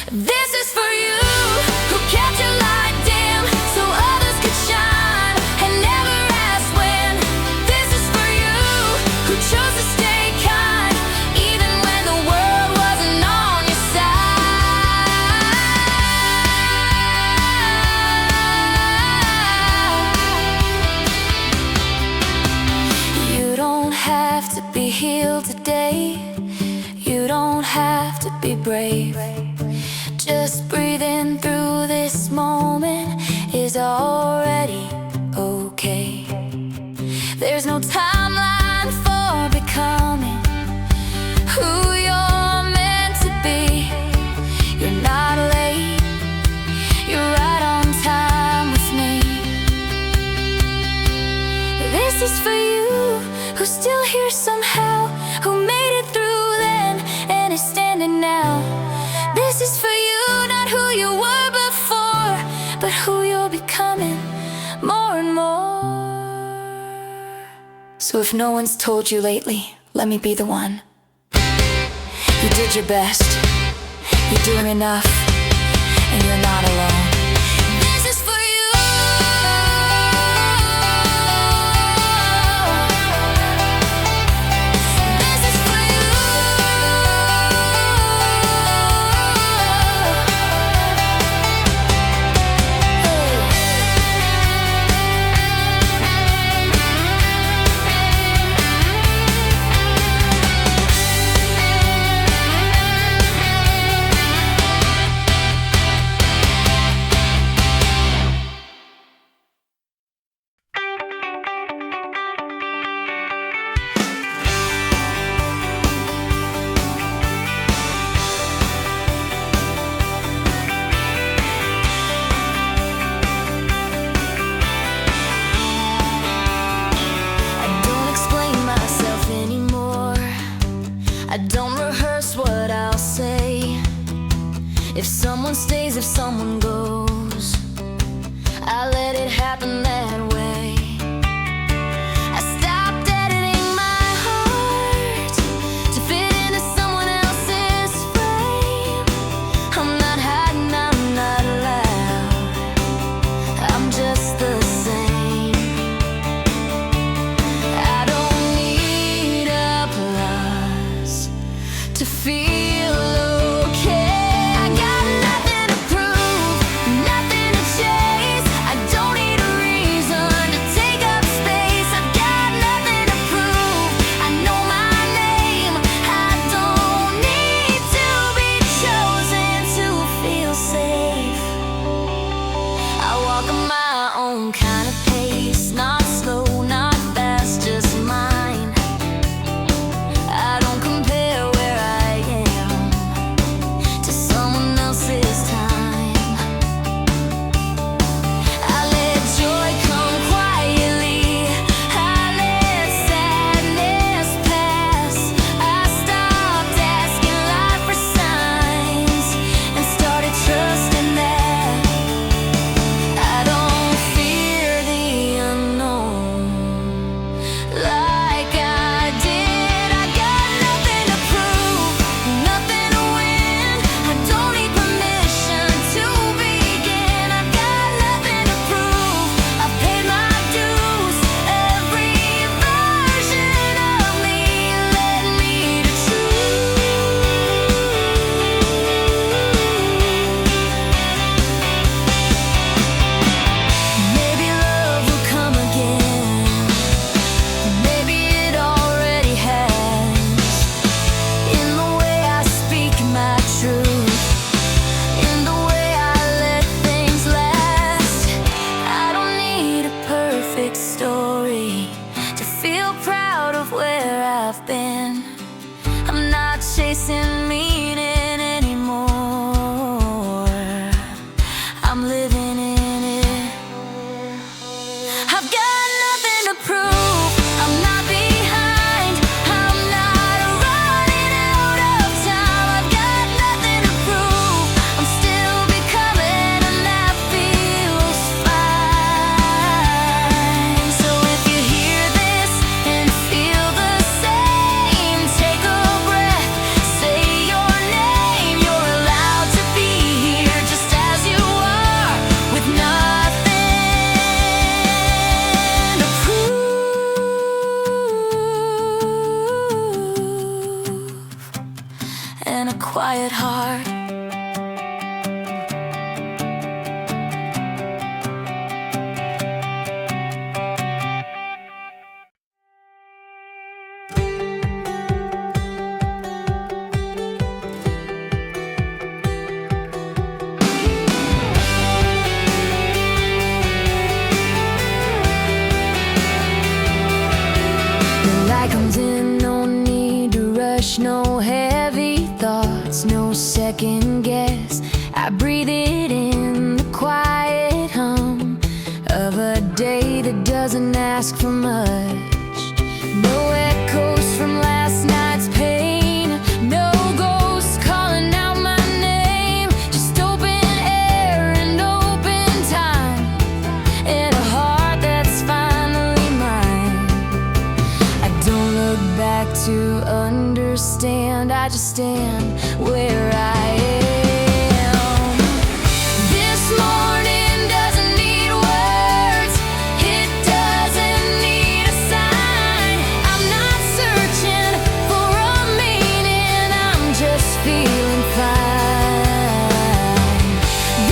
This is for you who kept your light dim so others could shine and never asked when. This is for you who chose to stay kind even when the world wasn't on your side. You don't have to be healed today, you don't have to be brave. Just breathing through this moment is already okay. There's no timeline for becoming who you're meant to be. You're not late, you're right on time with me. This is for you who's still here somehow, who made it through then and is standing now. This is for you, not who you were before, but who you're becoming more and more. So if no one's told you lately, let me be the one. You did your best, you're doing enough, and you're not alone. This is for you. This is for you. Someone stays if someone goes. I let it happen that way. I stopped editing my heart to fit into someone else's frame. I'm not hiding, I'm not loud, I'm just the same. I don't need applause to feel okay. I got nothing to prove, nothing to chase. I don't need a reason to take up space. I've got nothing to prove, I know my name. I don't need to be chosen to feel safe. I walk at my own kind of pace, not slow, not fast, just mine. I don't compare where I am to someone else's time. I let joy come quietly, I let sadness pass. I stopped asking life for signs and started trusting that I don't fear the unknown like I did. I got nothing to prove, nothing to win. I don't need permission to begin. I've got nothing to prove, I've paid my dues. Every version of me led me to truth. Maybe love will come again, maybe it already has. In the way I speak my truth, in the way I let things last. I don't need a perfect story to feel proud of where I've been. I'm not chasing meaning anymore, I'm living in it. I've got nothing to prove, I'm not behind, I'm not running out of time. I've got nothing to prove, I'm still becoming, and that feels fine. So if you hear this and feel the same, take a breath, say your name. You're allowed to be here just as you are, with nothing to prove and a quiet heart. The light comes in, no need to rush, no heavy thoughts, no second guess. I breathe it in, the quiet hum of a day that doesn't ask for much. No echoes from last night's pain, no ghosts calling out my name. Just open air and open time, and a heart that's finally mine. I don't look back to understand, I just stand where I am. This morning doesn't need words, it doesn't need a sign. I'm not searching for a meaning, I'm just feeling fine.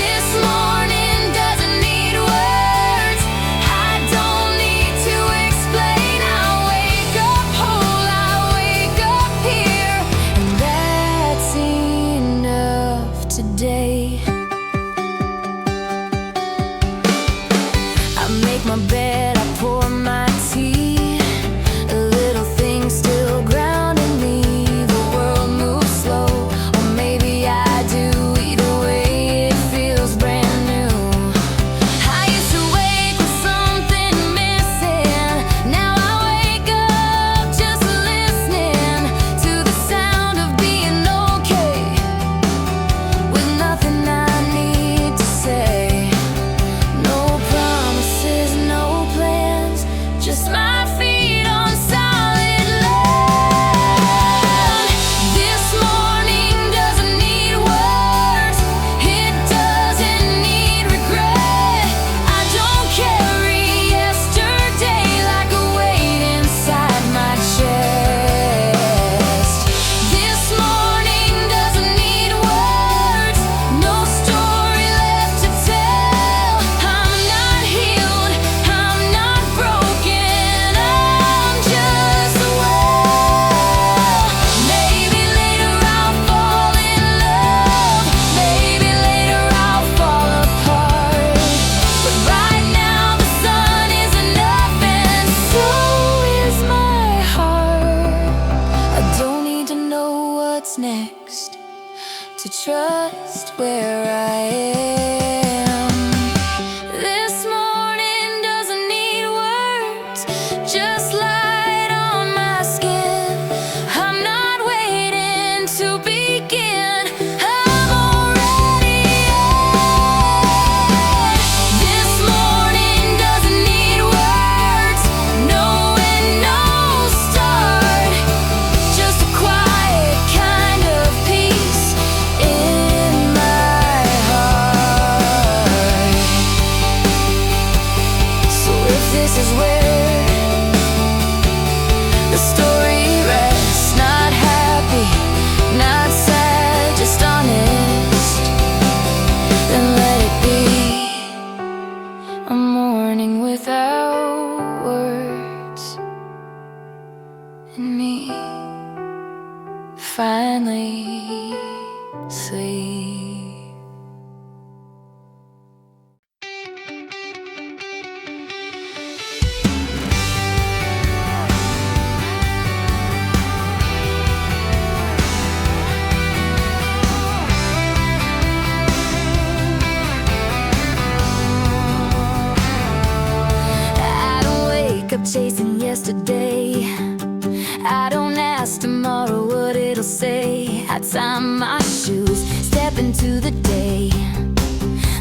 This morning doesn't need words, I don't need to explain. I wake up whole, I wake up here, and that's enough today. I make my bed, I pour my tea, little things still grounding me. The world moves slow, or maybe I do. Either way, it feels brand new. I used to wake with something missing, now I wake up just listening to the sound of being okay, with nothing chasing yesterday. I don't ask tomorrow what it'll say. I tie my shoes, step into the day,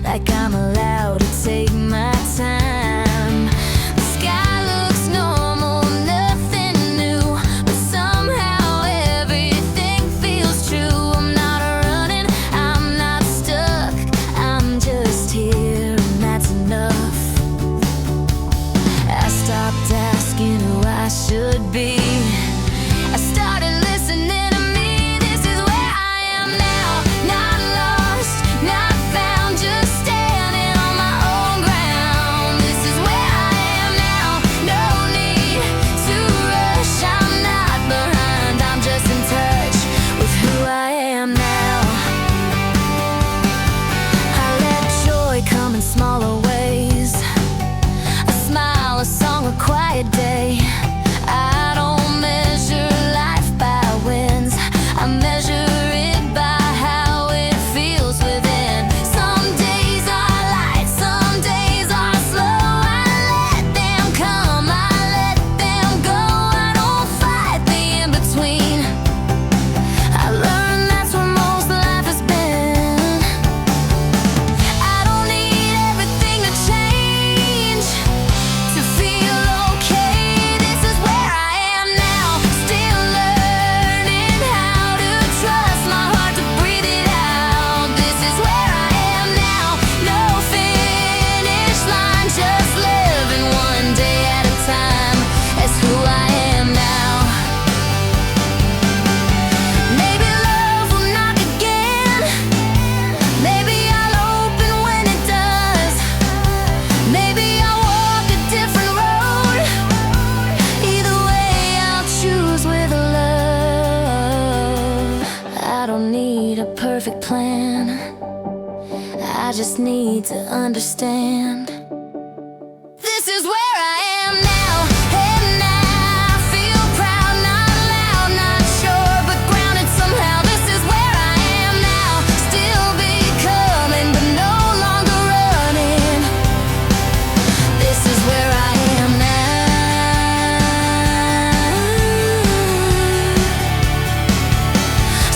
like I'm allowed to take my time. The sky looks normal, nothing new, but somehow everything feels true. I'm not running, I'm not stuck, I'm just here, and that's enough. I stopped asking who I should be. I started listening to me. This is where I am now. Not lost, not found, just standing on my own ground. This is where I am now. No need to rush, I'm not behind, I'm just in touch with who I am now. I let joy come in smaller ways. A smile, a song, a quiet day. I don't measure life by wins, I measure it by how it feels within. Some days are light, some days are slow. I let them come, I let them go. I don't fight the in-between. I learned that's where most life has been. I don't need everything to change to feel okay. This is where I am now, still learning how to trust my heart to breathe it out. This is where I am now, no finish line, just living one day at a time. That's who I am now. Maybe love will knock again, maybe I'll open when it does, maybe I'll walk a different road. Either way, I'll choose with love. I don't need a perfect plan, I just need to understand. This is where I am now, and I feel proud, not loud, not sure, but grounded somehow. This is where I am now, still becoming, but no longer running. This is where I am now.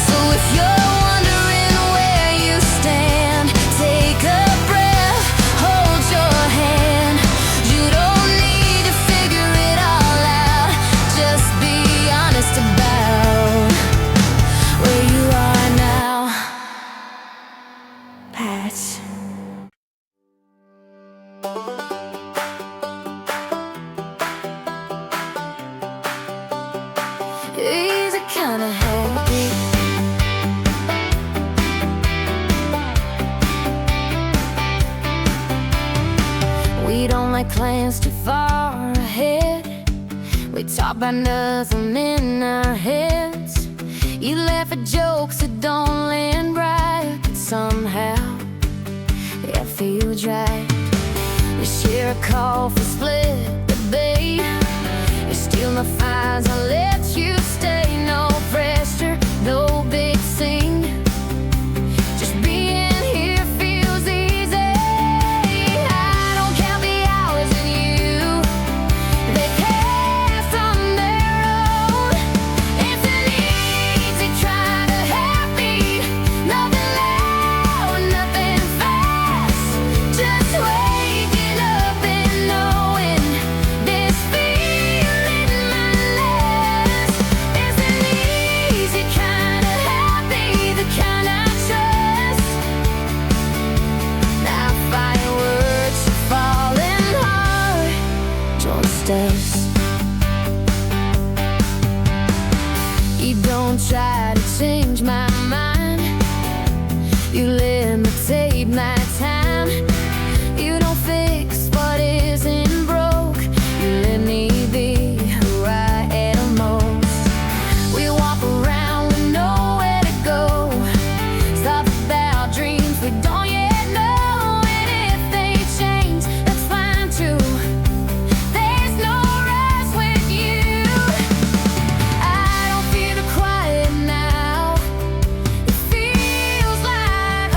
So if you're wondering where you stand, take a breath, hold your hand. You don't need to figure it all out, just be honest about where you are now. Patch. Easy, kinda happy. We don't like plans too far ahead. We talk about nothing in our heads. You laugh at jokes that don't land right, but somehow it feels right. You share a coffee, split the bait. You steal my fires, I let you stay. No pressure, no big scene, just being here feels easy. I don't count the hours and you, they pass on their own. It's an easy try to help me, nothing loud, nothing fast, just waking up and knowing this feeling might last. It's an easy kind of happy, the kind I trust. Now fireworks are falling hard, just us. You don't try to change my mind, you limitate my time. You don't fix what isn't broke, you let me be who I am most. We walk around with nowhere to go, talk about dreams we don't yet know. And if they change, that's fine too. There's no rush with you. I don't feel the quiet now, it feels like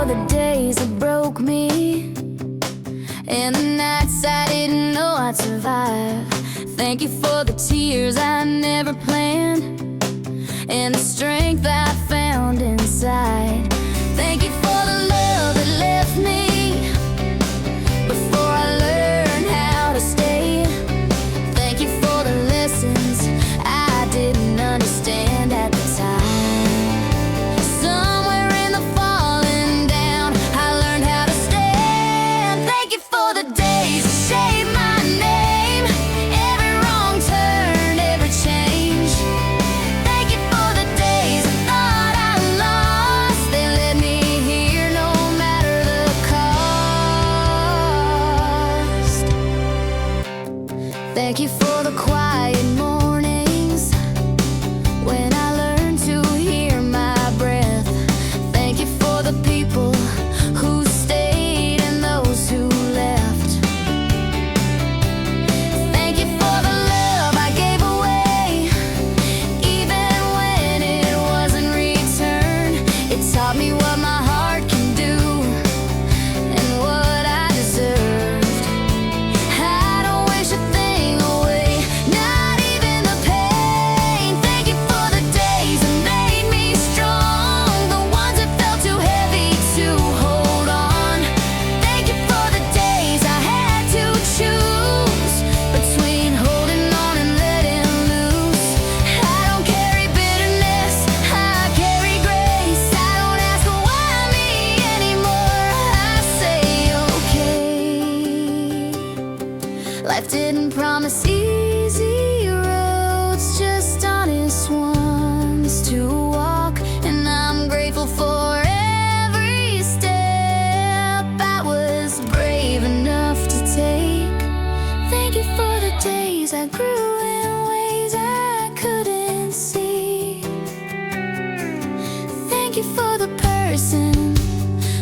the days that broke me, and the nights I didn't know I'd survive. Thank you for the tears I never planned, and the strength I found inside. Thank you for the love that left me before I learned how to stay. Thank you for the lessons I didn't understand at the time. Somewhere in the falling down, I learned how to stand. Thank you for the days that shaped my name, every wrong turn, every change. Thank you for the days I thought I lost. They led me here no matter the cost. Thank you for the quiet mornings when I learned to hear my breath. Thank you for the people who stayed and those who left. Thank you for the love I gave away, even when it wasn't returned. It taught me what my heart can do and what I deserved. I don't wish a thing away, not even the pain. Thank you for the days that made me strong, the ones that felt too heavy to hold on. Thank you for the days I had to choose between holding on and letting loose. I don't carry bitterness, I carry grace. I don't ask why me anymore, I say okay. Life didn't promise easy roads, just honest ones to walk, and I'm grateful for every step I was brave enough to take. Thank you for the days I grew in ways I couldn't see. Thank you for the person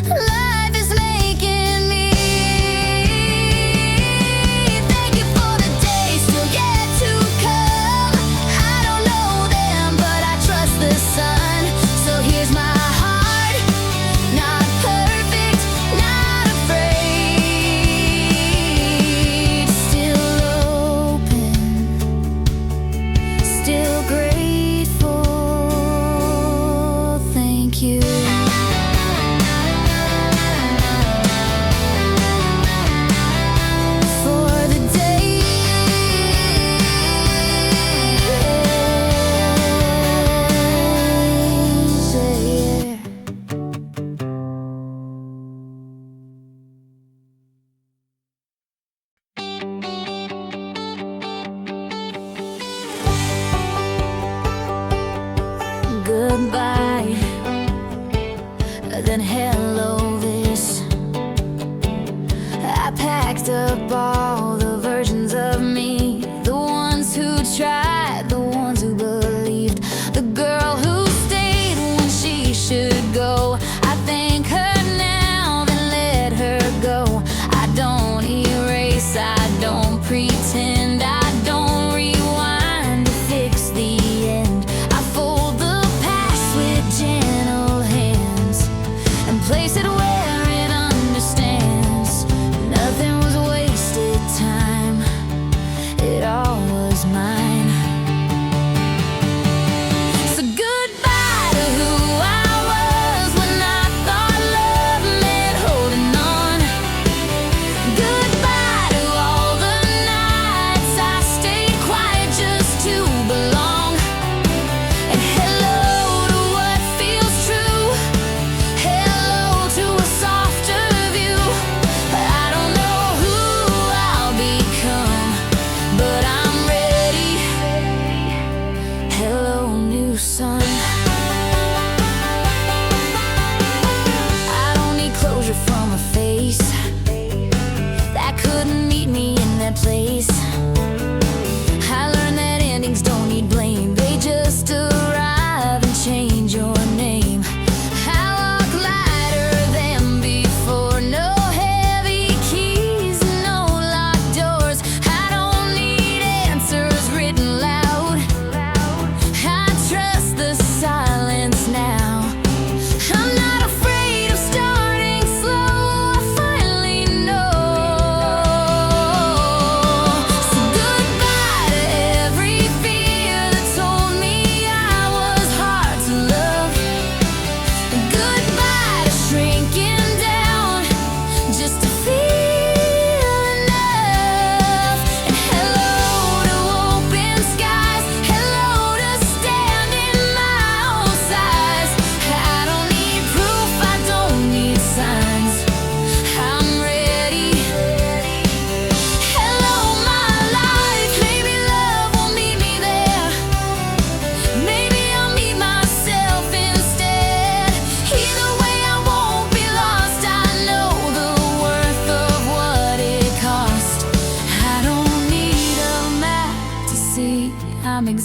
life is making me. Thank you for the days still yet to come. I don't know them, but I trust the sun. So here's my heart, not perfect, not afraid, still open, still grateful. Thank you. For the days, yeah. Goodbye, then hello this. I packed up all the versions of me, the ones who tried, the ones who believed, the girl who stayed when she should go. I thank her now, then let her go. I don't erase, I don't pretend, I don't rewind to fix the end. I fold the past with gentle hands and place it where it understands. Nothing was wasted time.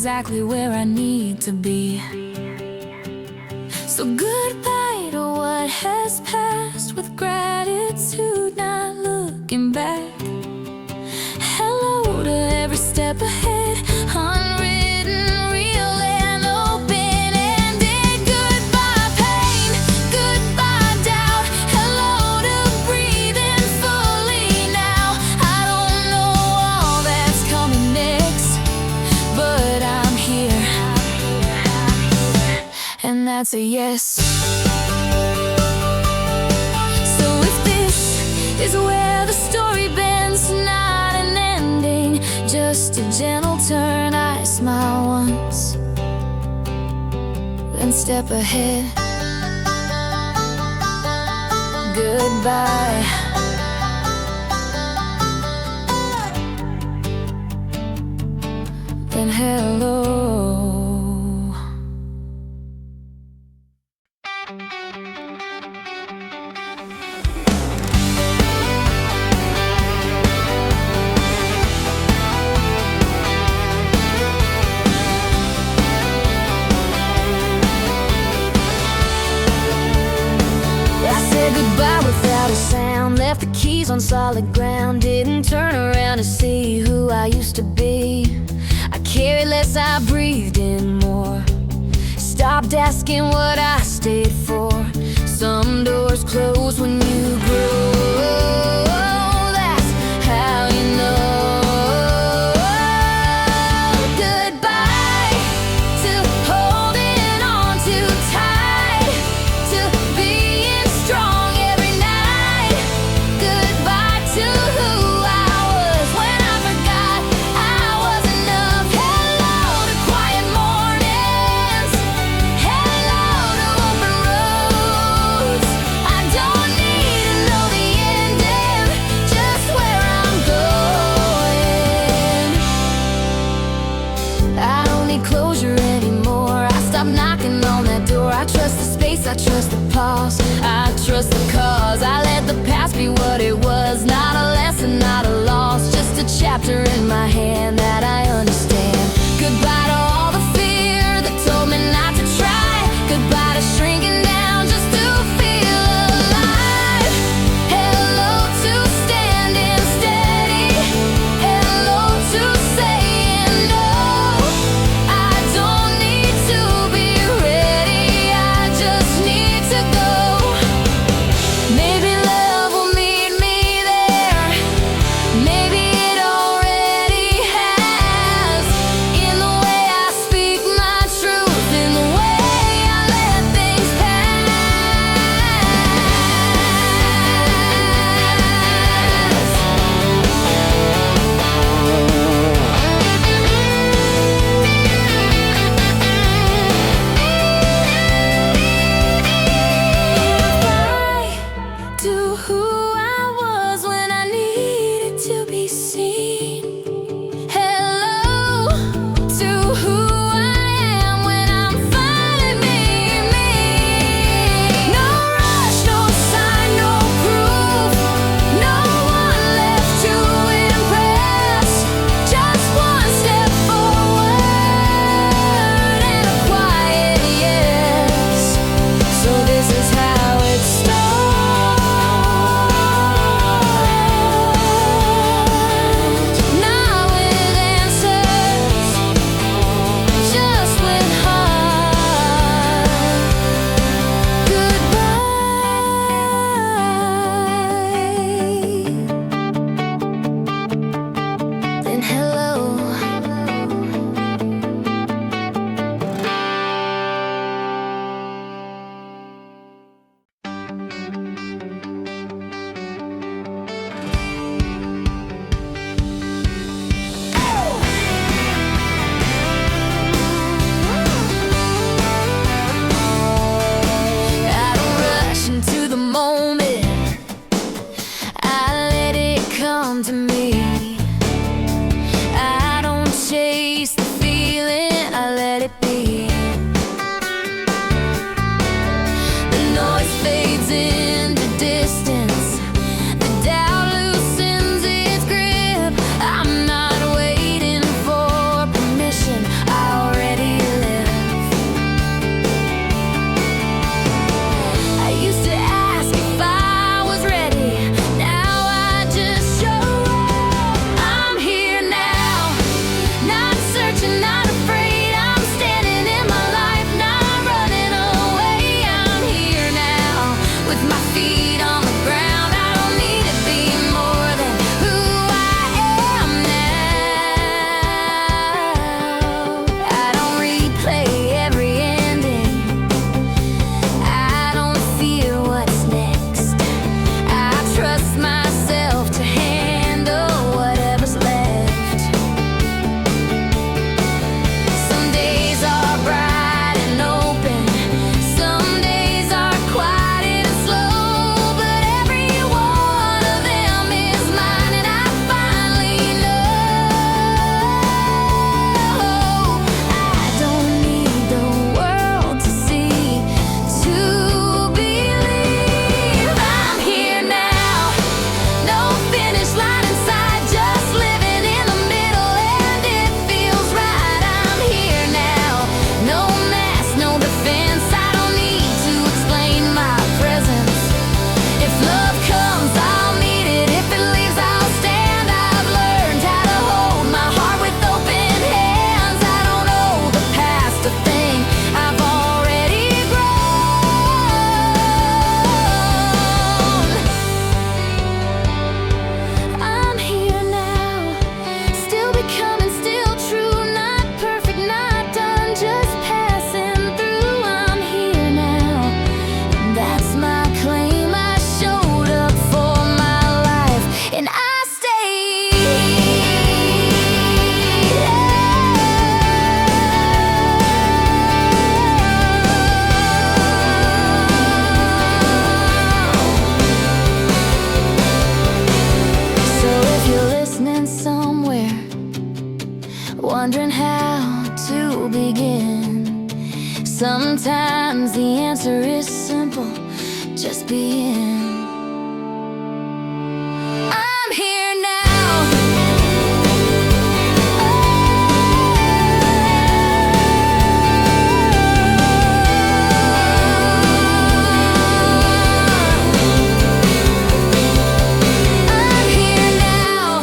exactly where I need to be. So goodbye to what has passed, with gratitude, not looking back. Hello to every step ahead, unwritten, real and open-ended. Goodbye pain, goodbye doubt, hello to breathing fully now. I don't know all that's coming next, but I'm here, and that's a yes. So if this is where the story bends, not an ending, just a gentle turn, I smile once, then step ahead. Goodbye. Then hello. Goodbye without a sound, left the keys on solid ground. Didn't turn around to see who I used to be. I carried less, I breathed in more. Stopped asking what I stayed for. Some doors close when you grow. That's how you know. Goodbye to holding on too tight, to being strong. Closure anymore. I stop knocking on that door. I trust the space, I trust the pause, I trust the cause. I let the past be what it was, not a lesson, not a loss, just a chapter in my hand that I understand. Goodbye to all the fear that told me not to try. Goodbye to shrinking down just to feel alive. Hello to standing steady. Hello to saying no. Maybe it already has, in the way I Sometimes the answer is simple, just being. I'm here now. I'm here now.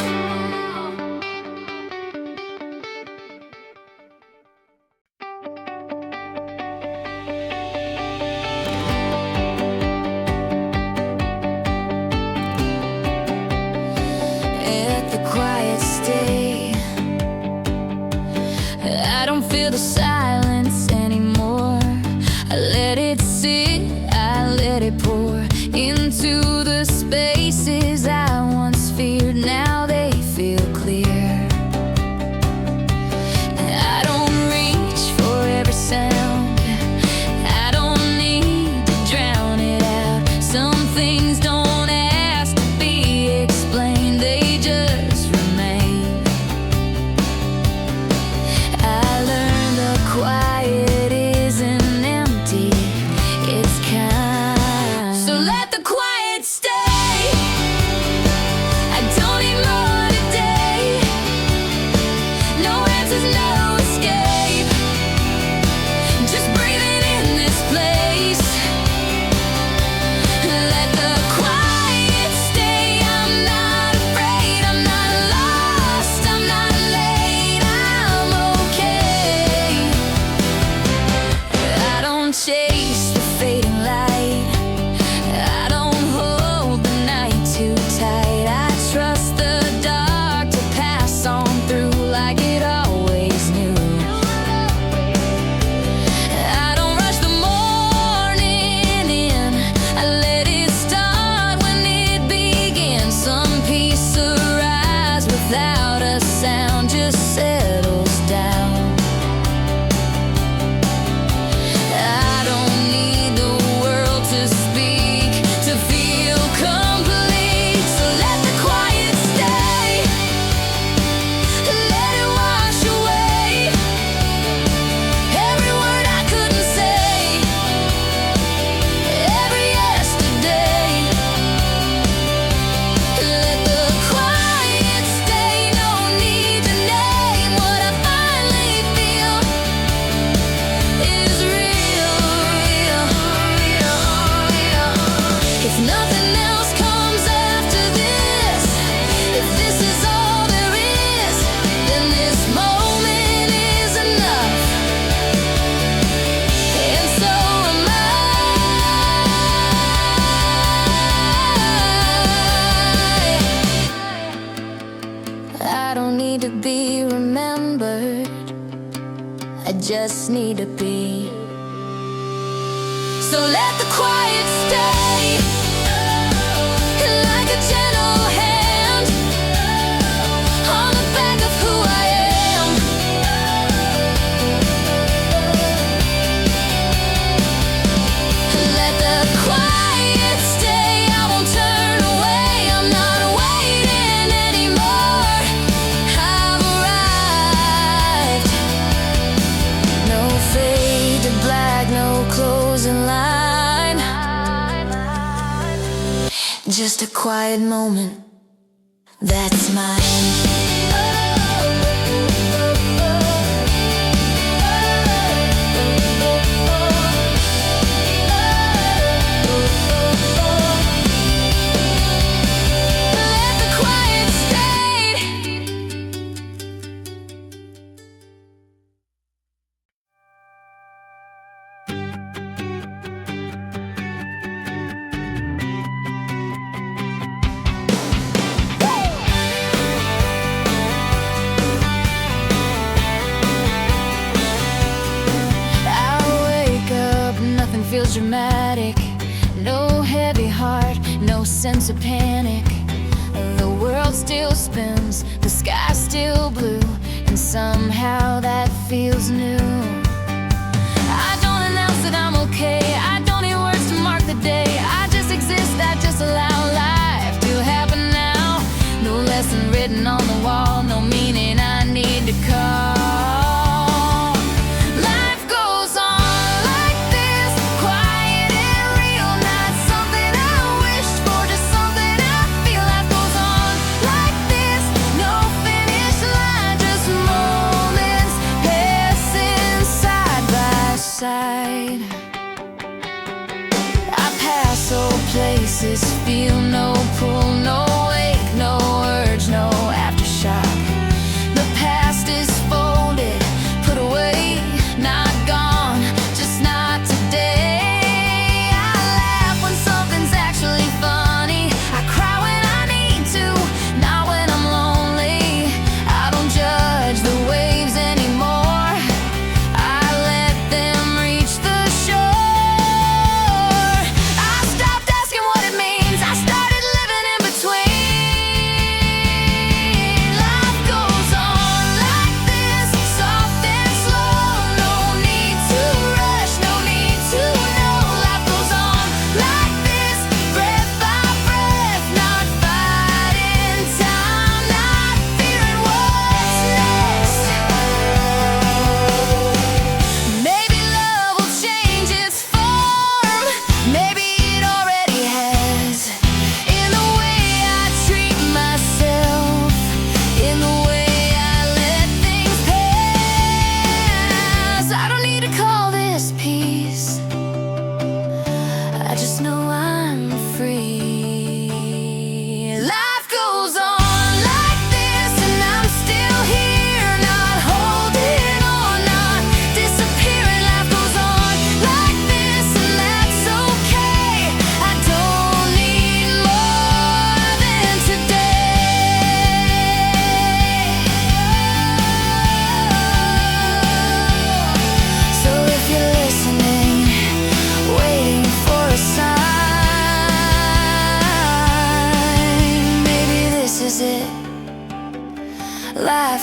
At the quiet stay, I don't feel the silence anymore. I let it sit, I let it pour into the spaces I once feared. Now they feel clear. I don't reach for every sound, I don't need to drown it out. Some things don't ask to be explained, they just remain. I learned the quiet isn't empty, it's kind. So let the quiet stay. I don't need more today. No answers, no escape. Just breathing in this place. Let the quiet stay. I'm not afraid, I'm not lost, I'm not late, I'm okay. I don't chase the fading light, I don't hold the night too tight. I trust the dark to pass on through like it always knew. I don't rush the morning in, I let it start when it begins. Some peace arrives without a sound, just settles down. I don't need the world to speak to feel complete. So let the quiet stay. Let it wash away every word I couldn't say, every yesterday. Let the quiet stay. No need to name what I finally feel is real, real, real, real. If nothing else comes after this, if this is all there is, then this moment is enough. And so am I don't need to be remembered, I just need to be. So let the quiet stay, like a gentle hand on the back of who I am. Let the quiet stay, I won't turn away, I'm not waiting anymore. I've arrived. No fade to black, no closing line, just a quiet moment, that's mine. Let the quiet stay. Feels dramatic, no heavy heart, no sense of panic. The world still spins, the sky still blue, and somehow that feels new. I don't announce that I'm okay, I don't need words to mark the day. I just exist, I just allow life to happen now. No lesson written on the wall, no meaning I need to call. Life goes on.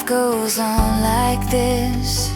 life goes on like this.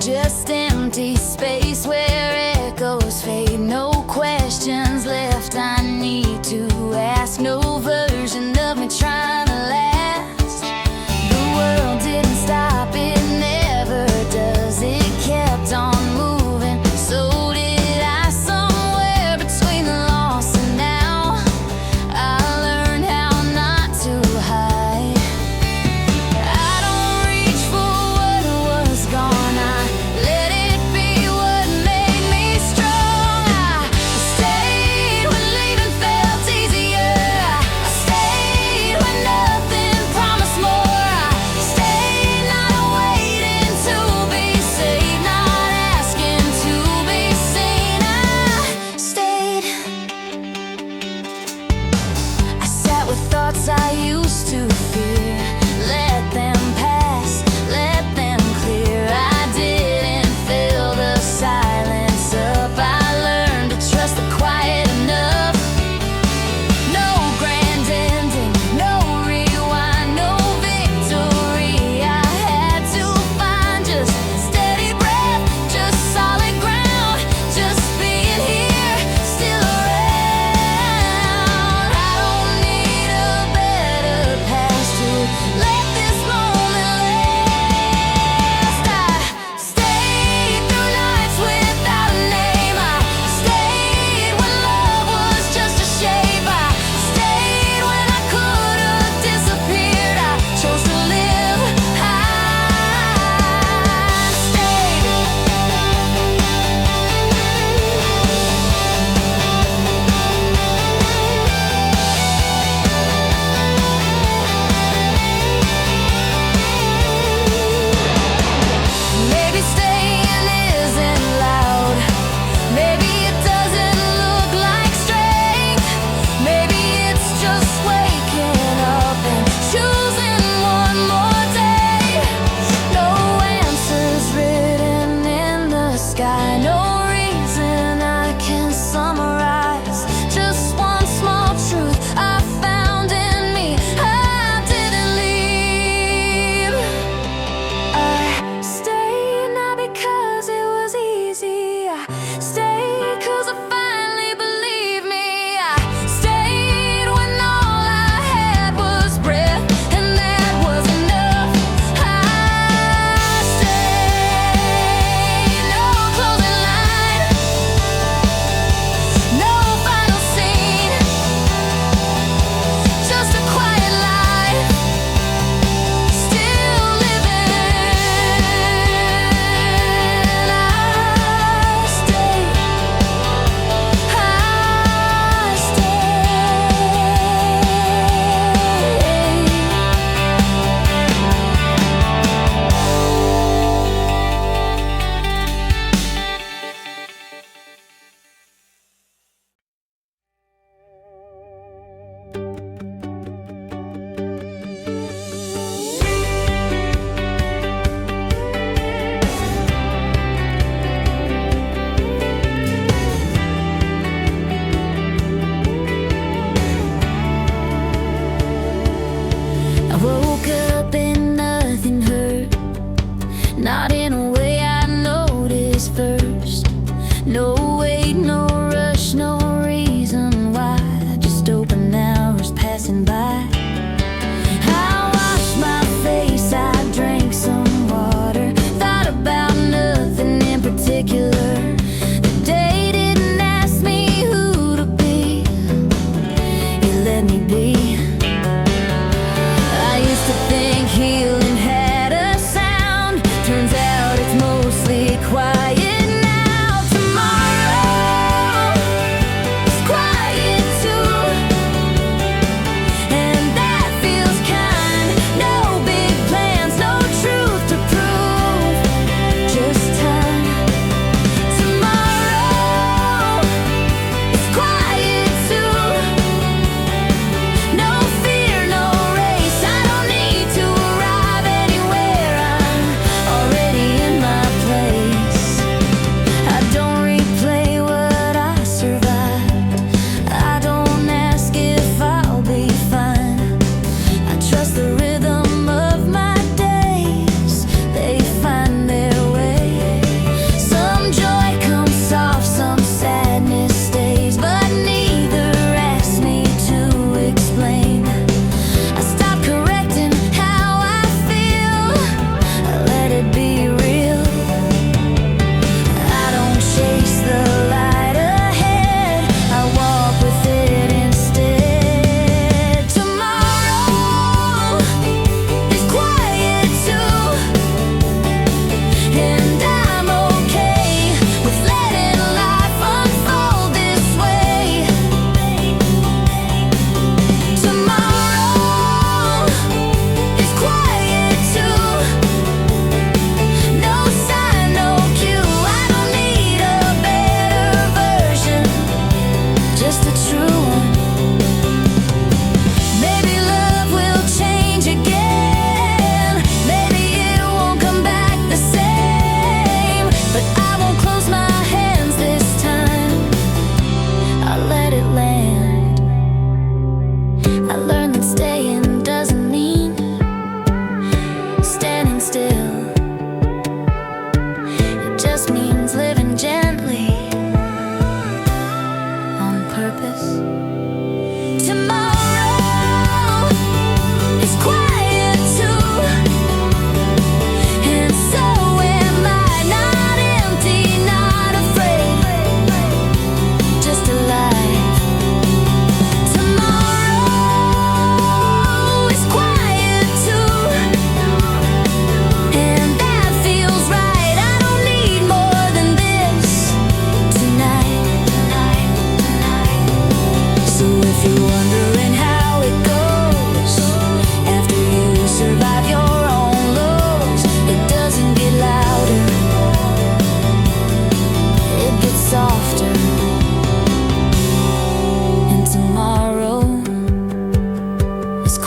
Just empty space where echoes fade. No questions left I need to ask. No version of me trying to last. The world didn't stop, it never does. It kept on moving, so did I. Somewhere between the lost and now, I learned how not to hide. I don't reach for what was gone, I let it be what made me strong. I stayed when leaving felt easier. I stayed when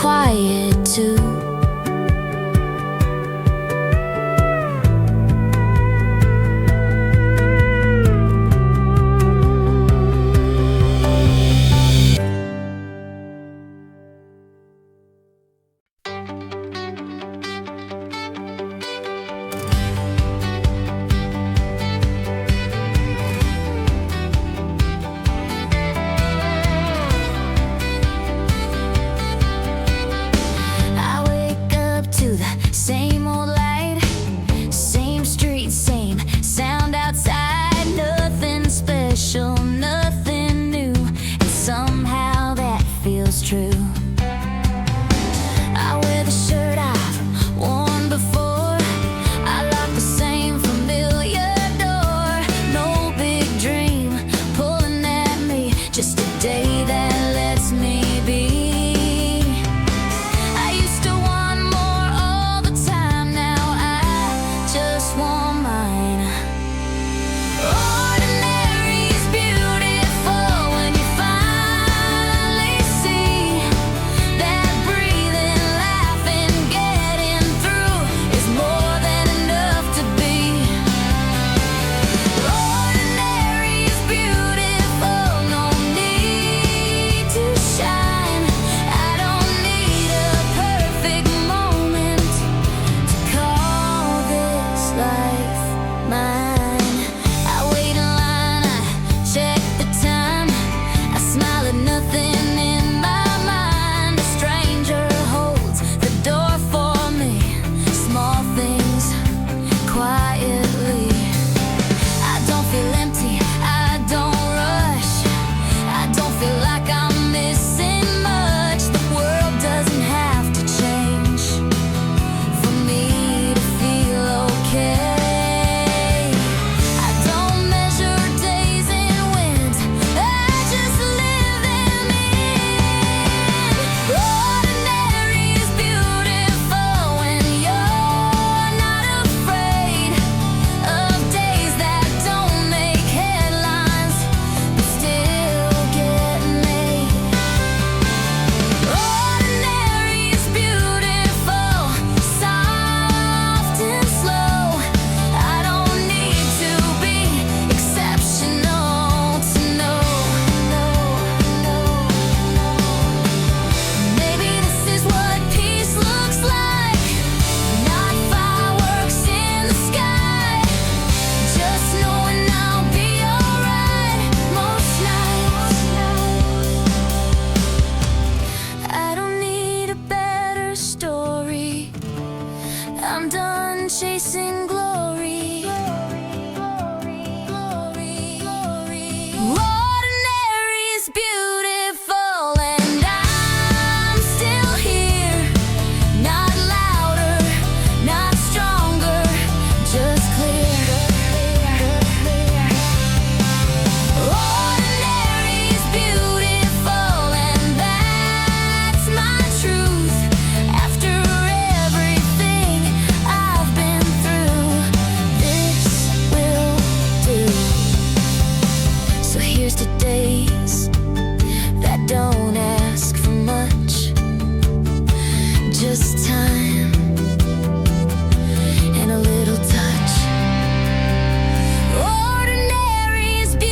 quiet too. Same old light, same street, same sound outside. Nothing special, nothing new, and somehow that feels true. I wear the shirt I've worn before. I lock the same familiar door. No big dream pulling at me, just a day that lets me be. I'm done chasing glory. Ordinary is beautiful, and I'm still here. Not louder, not stronger, just clear. Ordinary is beautiful, and that's my truth. After everything I've been through, this will do. So here's to days that don't ask for much, just time and a little touch. Ordinary is beautiful.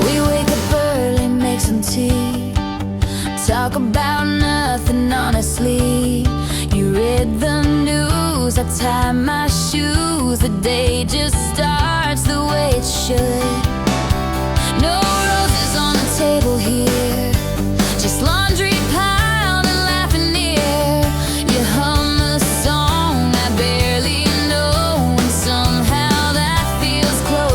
We wake up early, make some tea, talk about nothing honestly. You read the news, I tie my shoes. The day just starts the way it should. No roses on the table here, just laundry piled and laughing near. You hum a song I barely know, and somehow that feels close.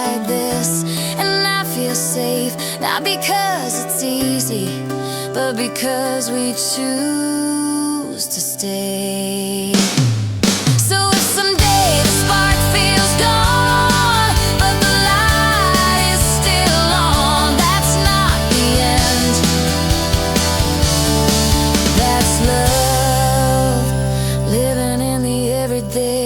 like this. And I feel safe, not because it's easy, but because we choose to stay. So if someday the spark feels gone, but the light is still on, that's not the end. That's love, living in the everyday.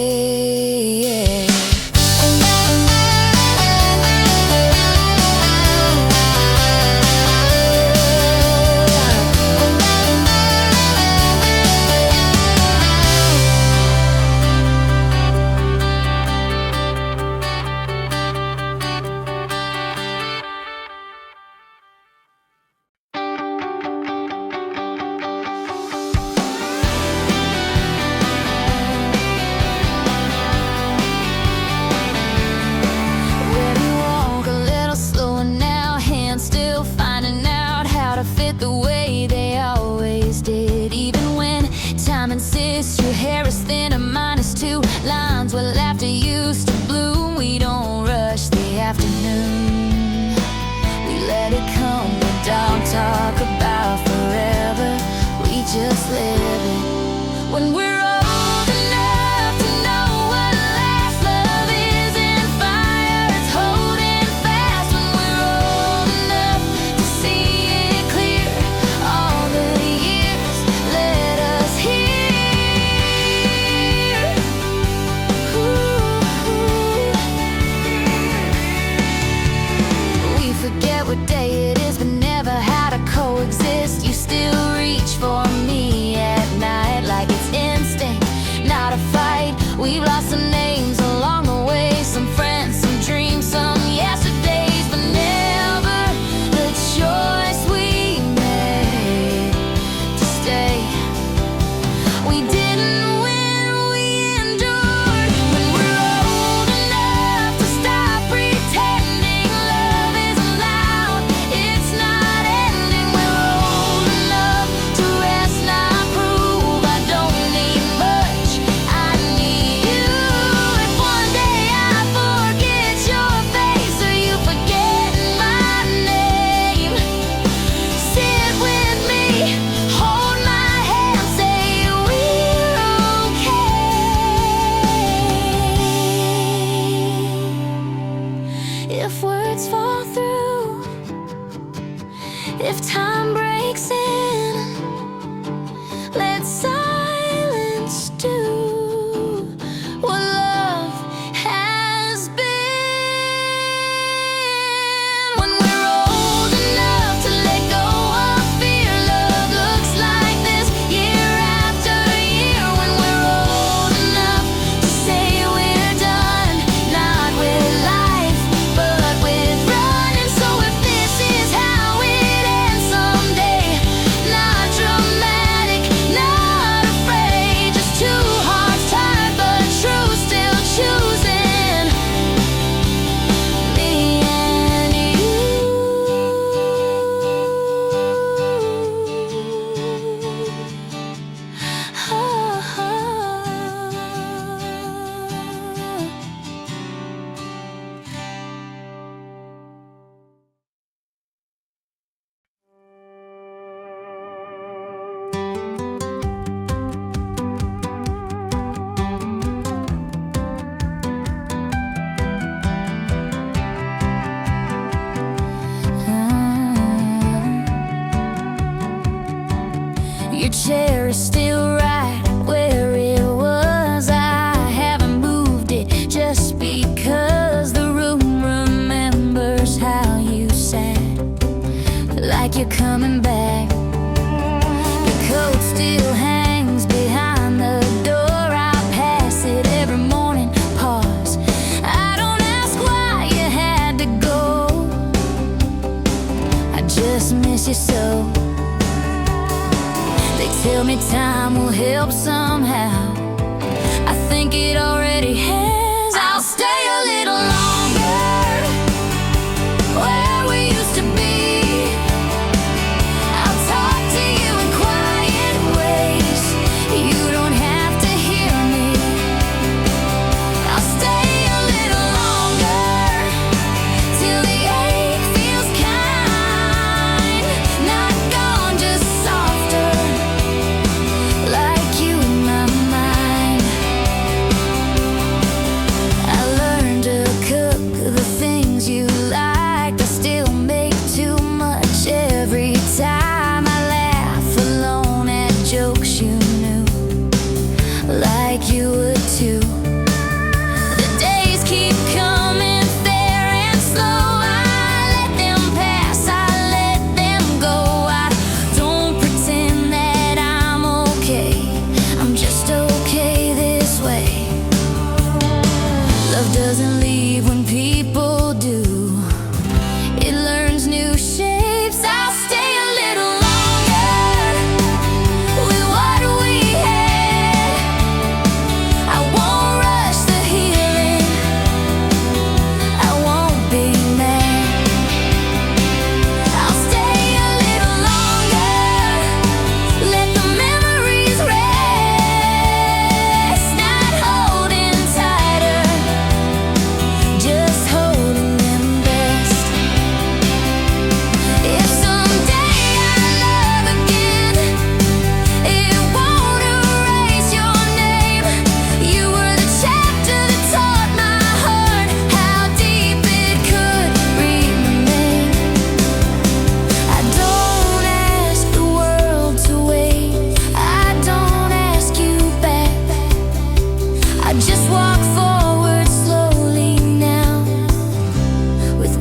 Fit the way they always did. Even when time insists your hair is thin and mine is too. Lines where laughter used to bloom. We don't rush the afternoon. We let it come, but don't talk about forever. We just live it. When we're old enough to know what last love is and fire is holding fast. When we're old enough to see it clear, all the years let us hear. We forget what day it is, but never how to coexist. You still reach for me at night like it's instinct, not a fight. We've lost some names along the way, some friends, some dreams, some yesterdays, but never the choice we made to stay. We didn't win, we endured. When we're old enough to stop pretending love isn't loud, it's not ending. We're old enough to rest, not prove. I don't need much, I need you. If one day I forget your face or you forget my name, sit with me, hold my hand, say we're okay. If words fall through, if time breaks in, let silence do what love has been. When we're old enough to let go of fear, love looks like this year after year. When we're old enough to say we're done, not with life, but with running. So if this is how it ends someday, not dramatic, not afraid, just two hearts tied but true, still choosing me and you. Your chair is still right where it was. I haven't moved it just because the room remembers how you sat, like you're coming back. Your coat still hangs behind the door. I pass it every morning, pause. I don't ask why you had to go, I just miss you so. They tell me time will help somehow. I think it already has. I'll stay a little longer where we used to be. I'll talk to you in quiet ways. You don't have to hear me. I'll stay a little longer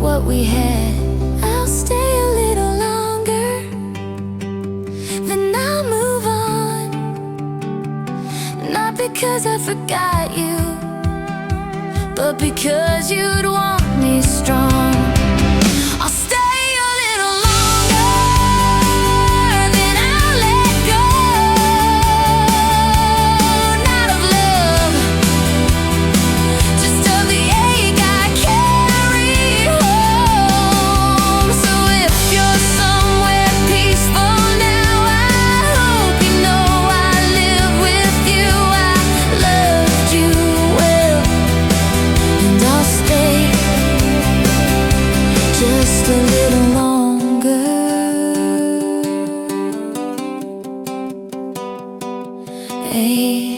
what we had. I'll stay a little longer, then I'll move on. Not because I forgot you, but because you'd want me strong. I'll stay a little longer, then I'll let go. Not of love, just of the ache I carry home. So if you're somewhere peaceful now, I hope you know I live with you. I loved you well, and I'll stay just a little longer. Hey.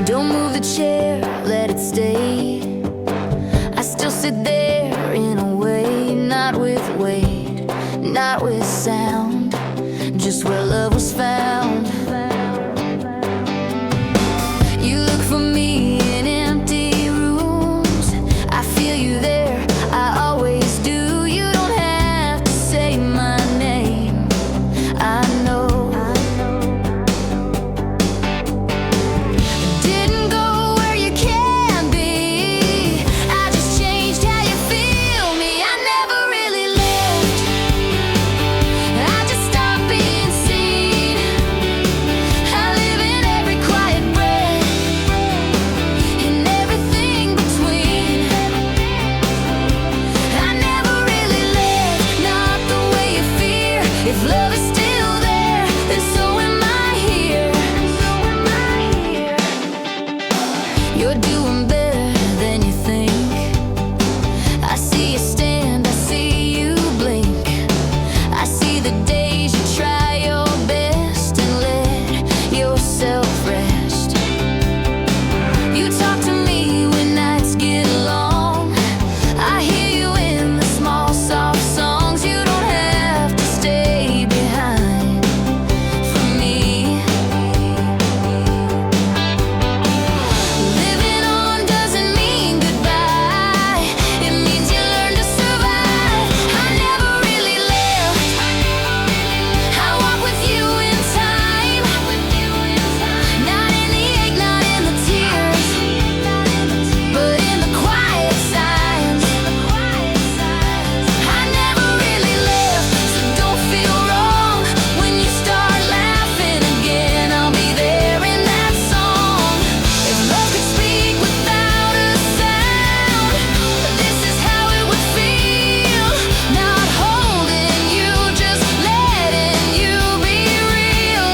Don't move the chair, let it stay. I still sit there in a way, not with weight, not with sound, just where love was found. You look for me in empty rooms, I feel you there, I always do. You don't have to say my name, I know. Didn't go where you can be, I just changed how you feel me. I never really left, I just stopped being seen. I live in every quiet breath, in everything between. I never really left, not the way you fear. If love is still there, then so am I here. You're doing better than you think. I see you stand, I see you blink. I see the days you try your best and let yourself rest. You talk to me when nights get long, I hear you in the small soft songs. You don't have to stay behind for me. Living on doesn't mean goodbye, it means you learn to survive. I never really left, I walk with you in time. Not in the ache, not in the tears, but in the quiet signs. I never really left, so don't feel wrong when you start laughing again. I'll be there in that song. If love could speak without a sound, this is how it would feel. Not holding you, just letting you be real.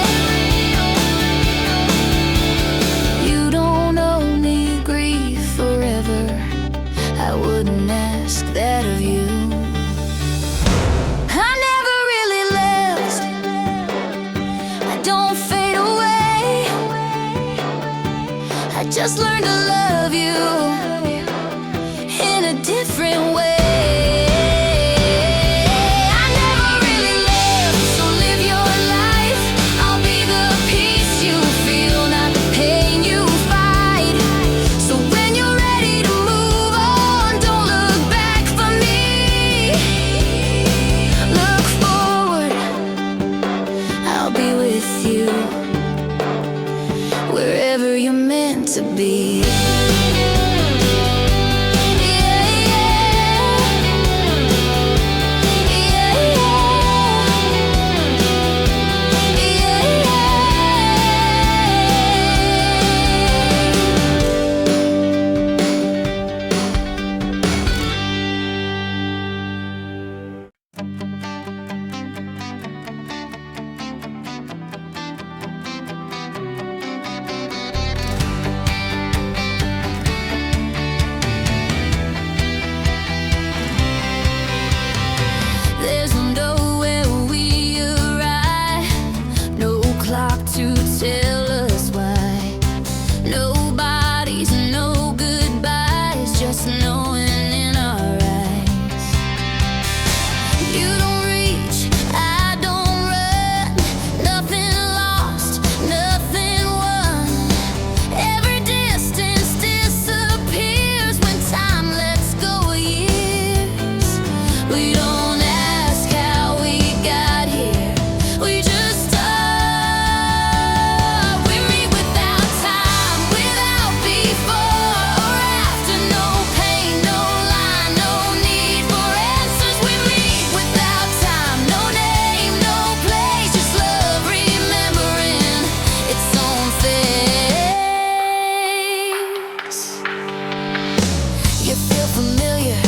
You don't owe me grief forever, I wouldn't ask that of you. I never really left, I don't fade away, I just learned to love you in a different way. I never really left, so live your life. I'll be the peace you feel, not the pain you fight. So when you're ready to move on, don't look back for me. Look forward, I'll be with you wherever you're meant to be. Yeah, yeah. familiar,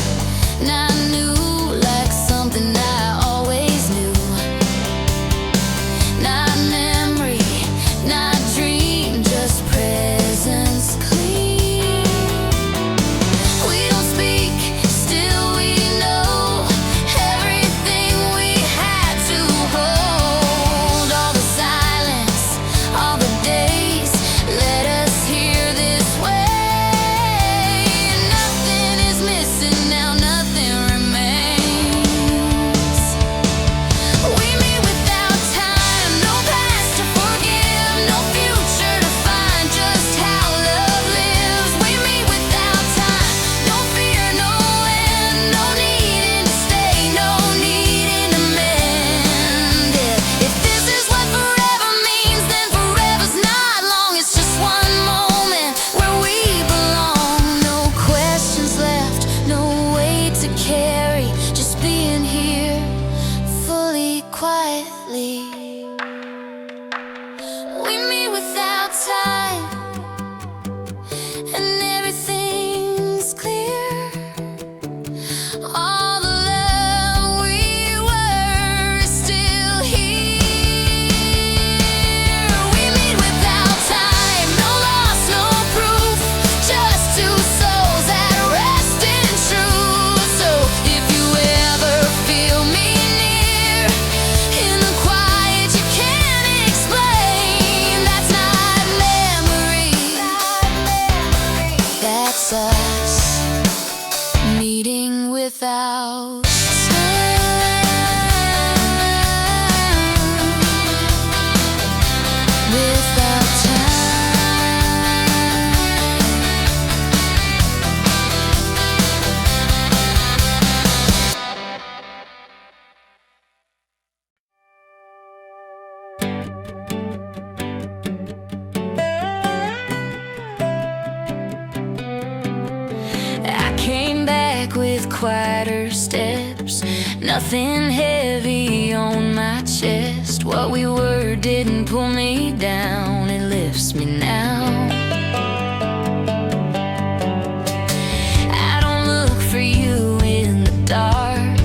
not new, like something I always knew. Not memory, not dream, just presence clean. We don't speak, still we know everything we had to hold. All the silence, all the days, let us hear this way. Nothing is missing now, nothing remains. We meet without time, no past to forgive, no future to find, just how love lives. We meet without time, no fear, no end, no needing to stay, no needing to mend it. If this is what forever means, then forever's not long. It's just one moment where we belong. No questions left, no weight to carry, just being here fully, quietly. We meet without time, and everything's clear. All the love we were is still here. We meet without time, no loss, no proof, just two souls at rest in truth. So if you ever feel me near, in the quiet you can't explain, that's not memory, that's us meeting without time. Without I came back with quieter steps, nothing heavy on my chest. What we were didn't pull me down, it lifts me now. I don't look for you in the dark,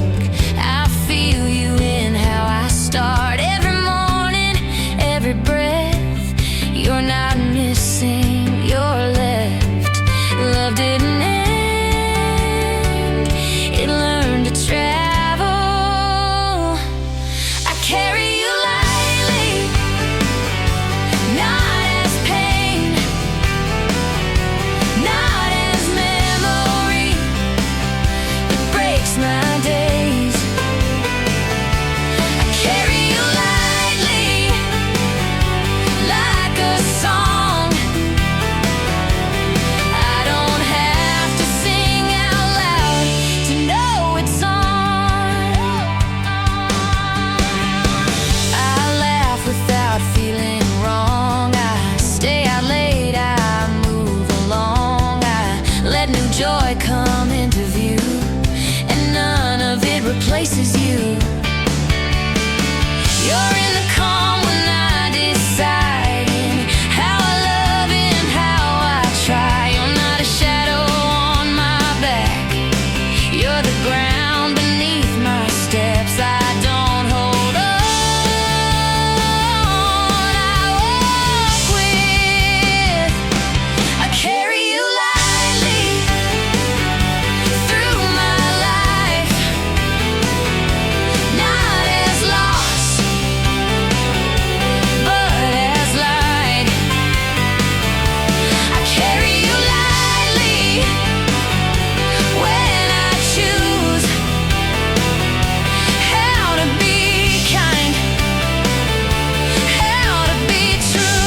I feel you in how I start. Every morning, every breath, you're not missing, you're left. Love didn't end, it learned to travel. I carry you lightly, not as pain, not as memory, it breaks my days. I carry you lightly, like a song. I don't have to sing out loud to know it's on. I laugh without feeling wrong, I stay out late, I move along, I let new joy come into view, and none of it replaces you. You're in the calm when I decide, in how I love and how I try. You're not a shadow on my back, you're the ground beneath my steps. I don't hold on, I walk with. I carry you lightly through my life, not as loss, but as light. I carry you lightly when I choose how to be kind, how to be true.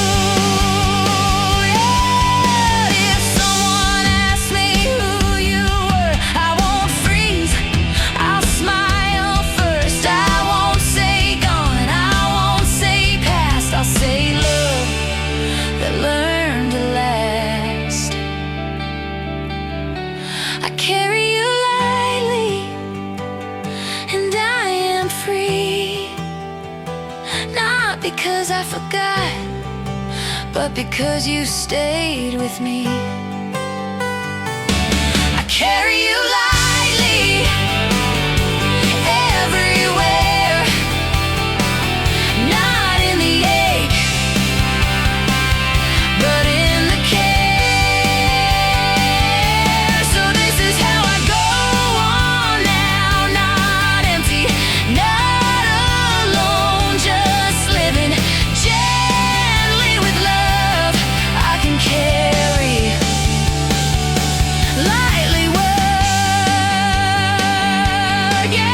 Yeah, if someone asks me who you were, I won't freeze, I'll smile first. I won't say gone, I won't say past, I'll say love that learned to last. I carry you lightly, and I am free, not because I forgot, but because you stayed with me. I carry you lightly everywhere, not in the ache, but in the care. So this is how I go on now, not empty, not alone, just living gently with love I can carry lightly. Word, yeah.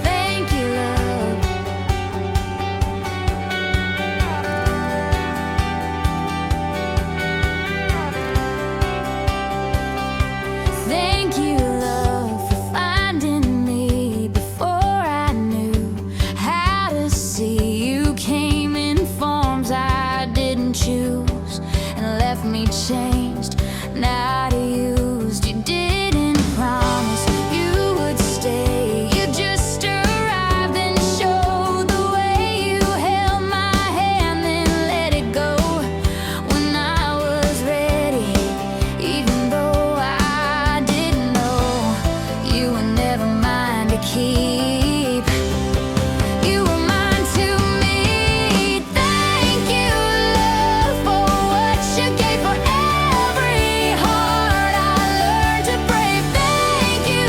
Thank you, love. Thank you, love, for finding me before I knew how to see. You came in forms I didn't choose and left me changed, not used. You didn't promise you would stay. You just arrived and showed the way. You held my hand and let it go when I was ready, even though I didn't know you were never mine to keep. You were mine to me. Thank you, love, for what you gave, for every heart I learned to break. Thank you,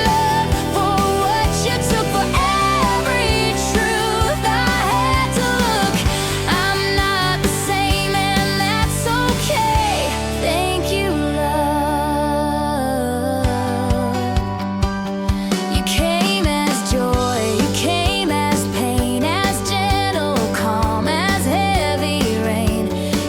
love, for what you took, for every truth I had to look. I'm not the same, and that's okay. Thank you, love. You came as joy, you came as pain, as gentle calm, as heavy rain.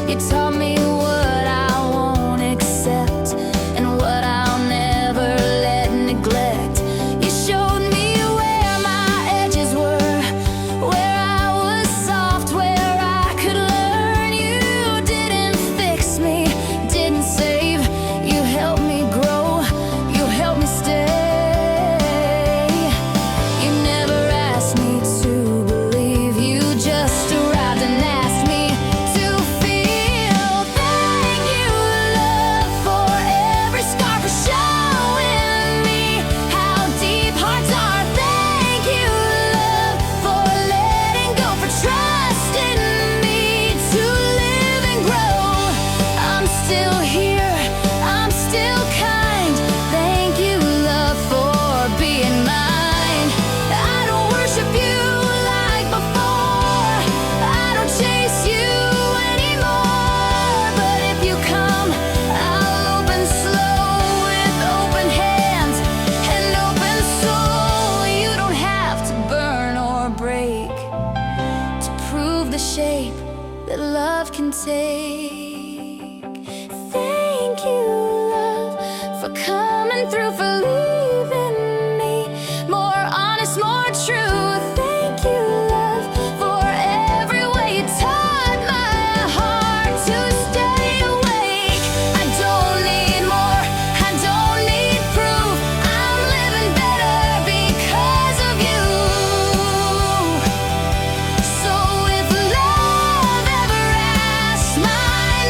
You taught me what I won't accept and what I'll never let neglect. You showed me where my edges were, where I was soft, where I could learn. You didn't fix me, didn't save. You helped me grow, you helped me stay. You never asked me to believe, you just arrived and asked me to feel. Thank you, love, for every scar, for showing me how deep hearts are. Thank you, love, for letting go, for trusting me to live and grow. I'm still here, I'm still kind. Thank you, love, for being mine. I don't worship you like before, I don't chase you anymore. But if you come, I'll open slow with open hands and open soul. You don't have to burn or break to prove the shape that love can take. Thank you, love, for coming through, for leaving me more honest, more true. Thank you, love, for every way you taught my heart to stay awake. I don't need more, I don't need proof. I'm living better because of you. So if love ever asks my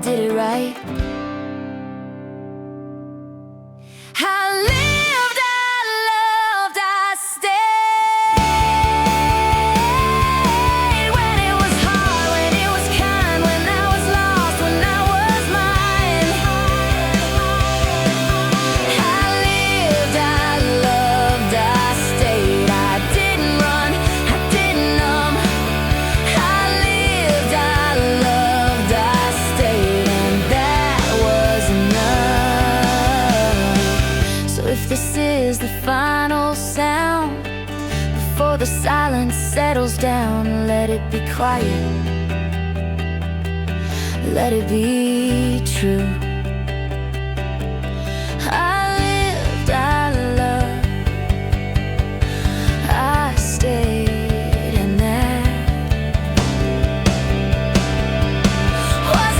did it right. I lived, I loved, I stayed. When it was hard, when it was kind, when I was lost, when I was mine. I lived, I loved, I stayed. I didn't run, I didn't numb. I lived, I loved, I stayed, and that was enough. So if this is the final sound, before the silence settles down, let it be quiet, let it be true. I lived, I loved, I stayed, and that was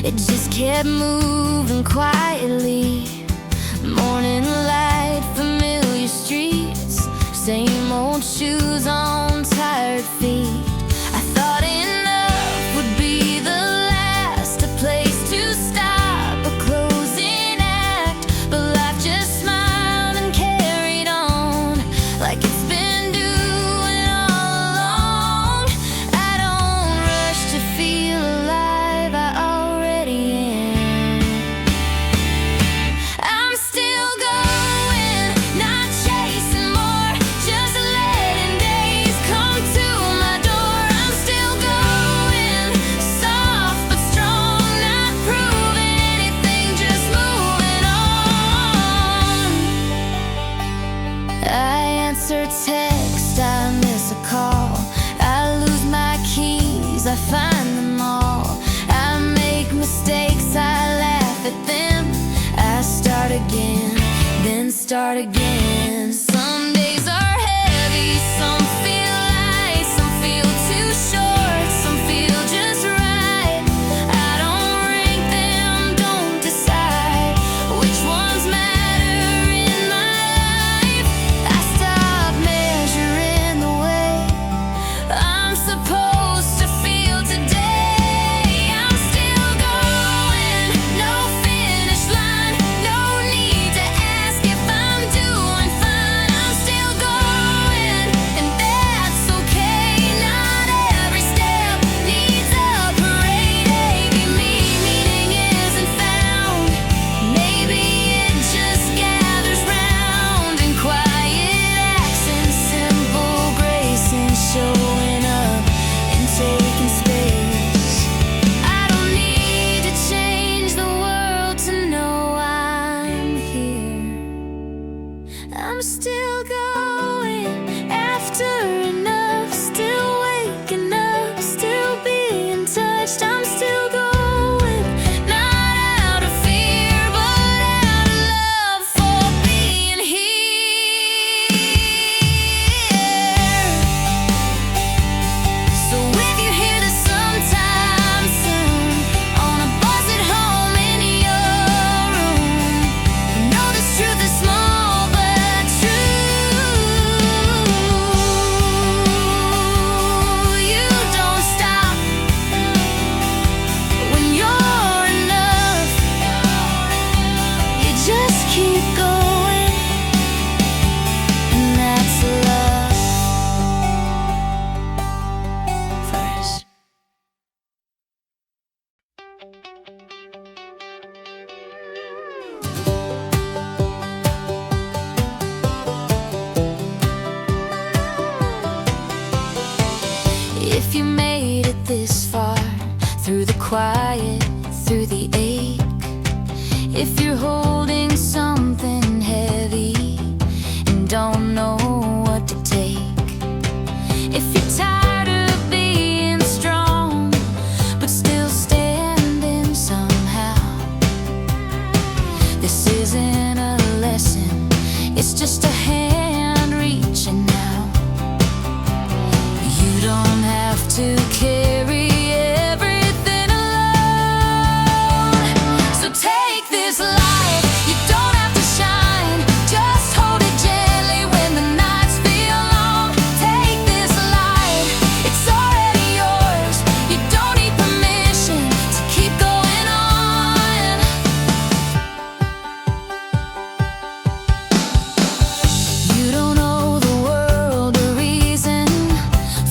it just kept moving quietly. Morning light, familiar streets, same old shoes on tired feet. I thought enough would be the last, a place to stop, a closing act. But life just smiled and carried on like it's been doing all along. I don't rush to feel alive, I already am. I'm still going, not chasing more, just letting days come to my door. I'm still going, soft but strong, not proving anything, just moving on. I answer text, I miss a call, I lose my keys, I find them all. I make mistakes, I laugh at them. I start again, then start again. Some days are heavy, some feel light, some feel too short, some feel just right. I don't rank them, don't decide which ones matter in my life. I stop measuring the way I'm supposed to feel today. I'm still going, no finish line, no need to ask if I'm doing fine. I'm still going, and that's okay. Not every step needs a parade. Maybe meaning isn't found, maybe it just gathers round in quiet acts and simple grace and showing up and taking space. I don't need to change the world to know I'm here. I'm still going after enough, still waking up, still being touched. I'm still going, not out of fear, but out of love for being here. So if you hear this sometime soon, on a bus at home in your room, know this truth is small but true. You don't stop when you're enough. You just keep going, and that's love first. If you made it this far, through the quiet, through the ache, If you're holding something heavy and don't know what to take, if you're tired of being strong but still standing somehow, this isn't a lesson, it's just a hand reaching out. You don't have to carry everything alone. So take this light, you don't have to shine, just hold it gently when the nights feel long. Take this light, it's already yours, you don't need permission to keep going on. You don't owe the world a reason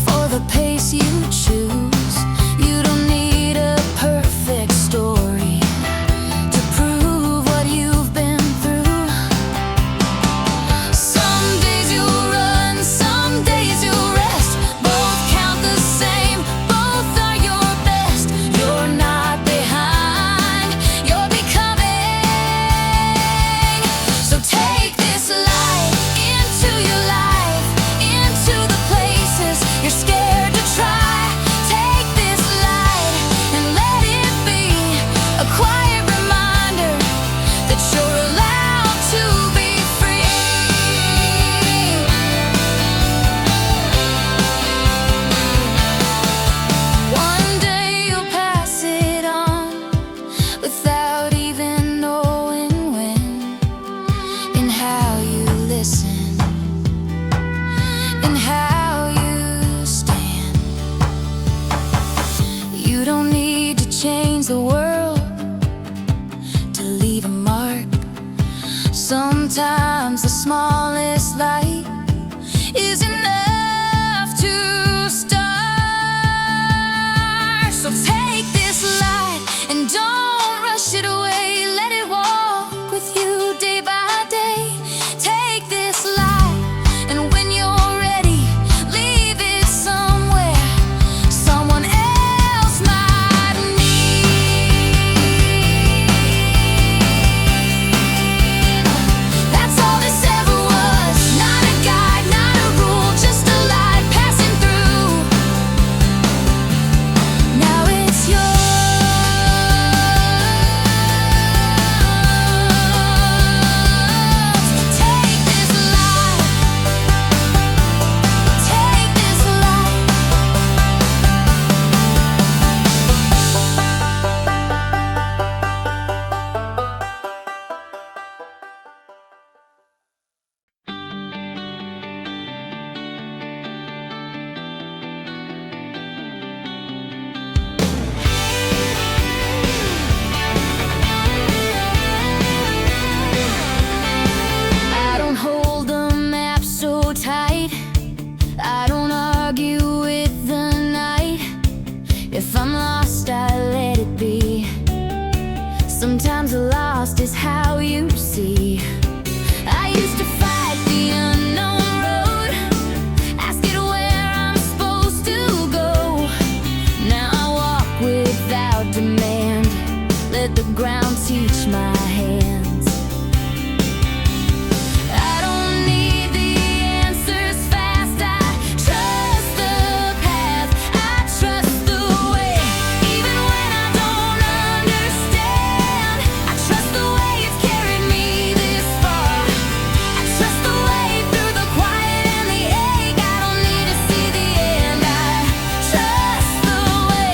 for the pace you choose. You don't need a perfect story to prove what you've been through. Some days you'll run, some days you'll rest. Both count the same, both are your best. You're not behind, you're becoming. So take this light into your life, into the places you're scared to try. Take this light and let it be a quiet reminder that you're allowed to be free. One day you'll pass it on without even knowing when, in how you listen, in how you stand. You don't need to change the world to leave a mark. Sometimes the smallest light is enough to start. So take this light and don't rush it away. Let it walk with you day by day. Take this light, and when you're ready, leave it somewhere someone else might need. That's all this ever was, not a guide, not a rule, just a light passing through. Now it's yours. Take this light, take this light. I don't hold the map so tight, I don't argue with the night. If I'm lost, I let it be. Sometimes lost is how you see. I used to fight the unknown road, ask it where I'm supposed to go. Now I walk without demand, let the ground teach my hands. I don't need the answers fast, I trust the path, I trust the way. Even when I don't understand, I trust the way it's carried me this far. I trust the way through the quiet and the ache. I don't need to see the end, I trust the way.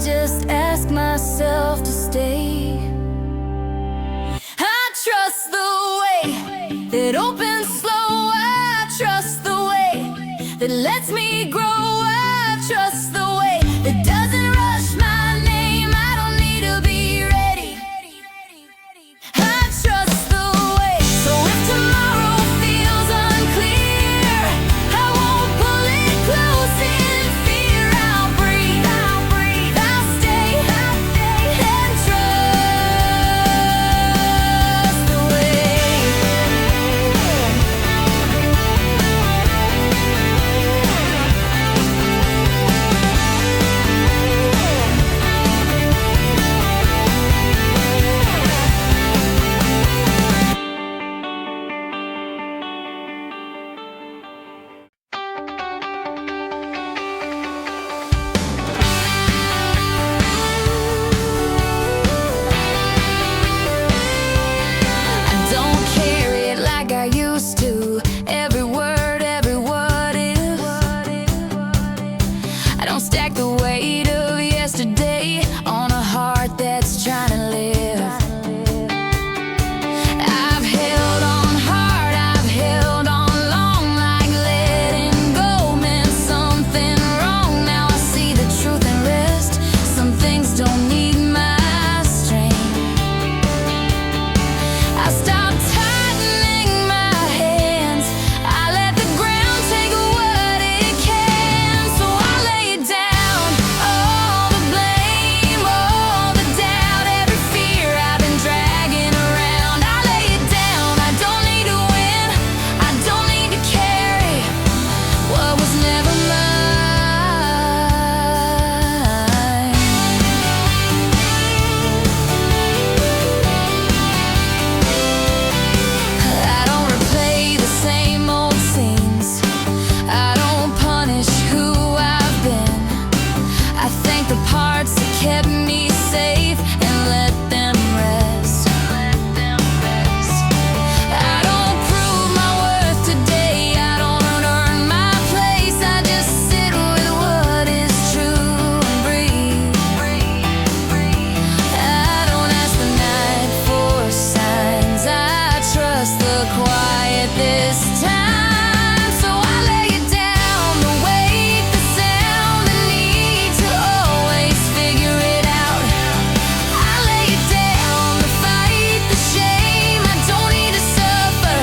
just ask myself to stay. I trust the way that opens slow. I trust the way that lets me grow. I trust the way that doesn't rush my name. I don't need to be ready. I trust the way. So if tomorrow feels unclear, I won't pull it close in fear. I'll breathe, I'll stay and trust the way. I don't carry it like I used to. Every word, every what if. I don't stack the weight of yesterday on a heart that's trying to live. I've held on hard, I've held on long, like letting go meant something wrong. Now I see the truth and rest. Some things don't need my strength. I stopped tightening my hands. I let the ground take what it can. So I lay it down, all the blame, all the doubt, every fear I've been dragging around. I lay it down. I don't need to win, I don't need to carry what was never mine. I don't replay the same old scenes. I don't punish who I've been. I thank the parts that kept me safe and let them rest. I don't prove my worth today. I don't earn my place. I just sit with what is true and breathe. I don't ask the night for signs. I trust the quiet this time. So I lay it down, the weight, the sound, the need to always figure it out. I lay it down, the fight, the shame. I don't need to suffer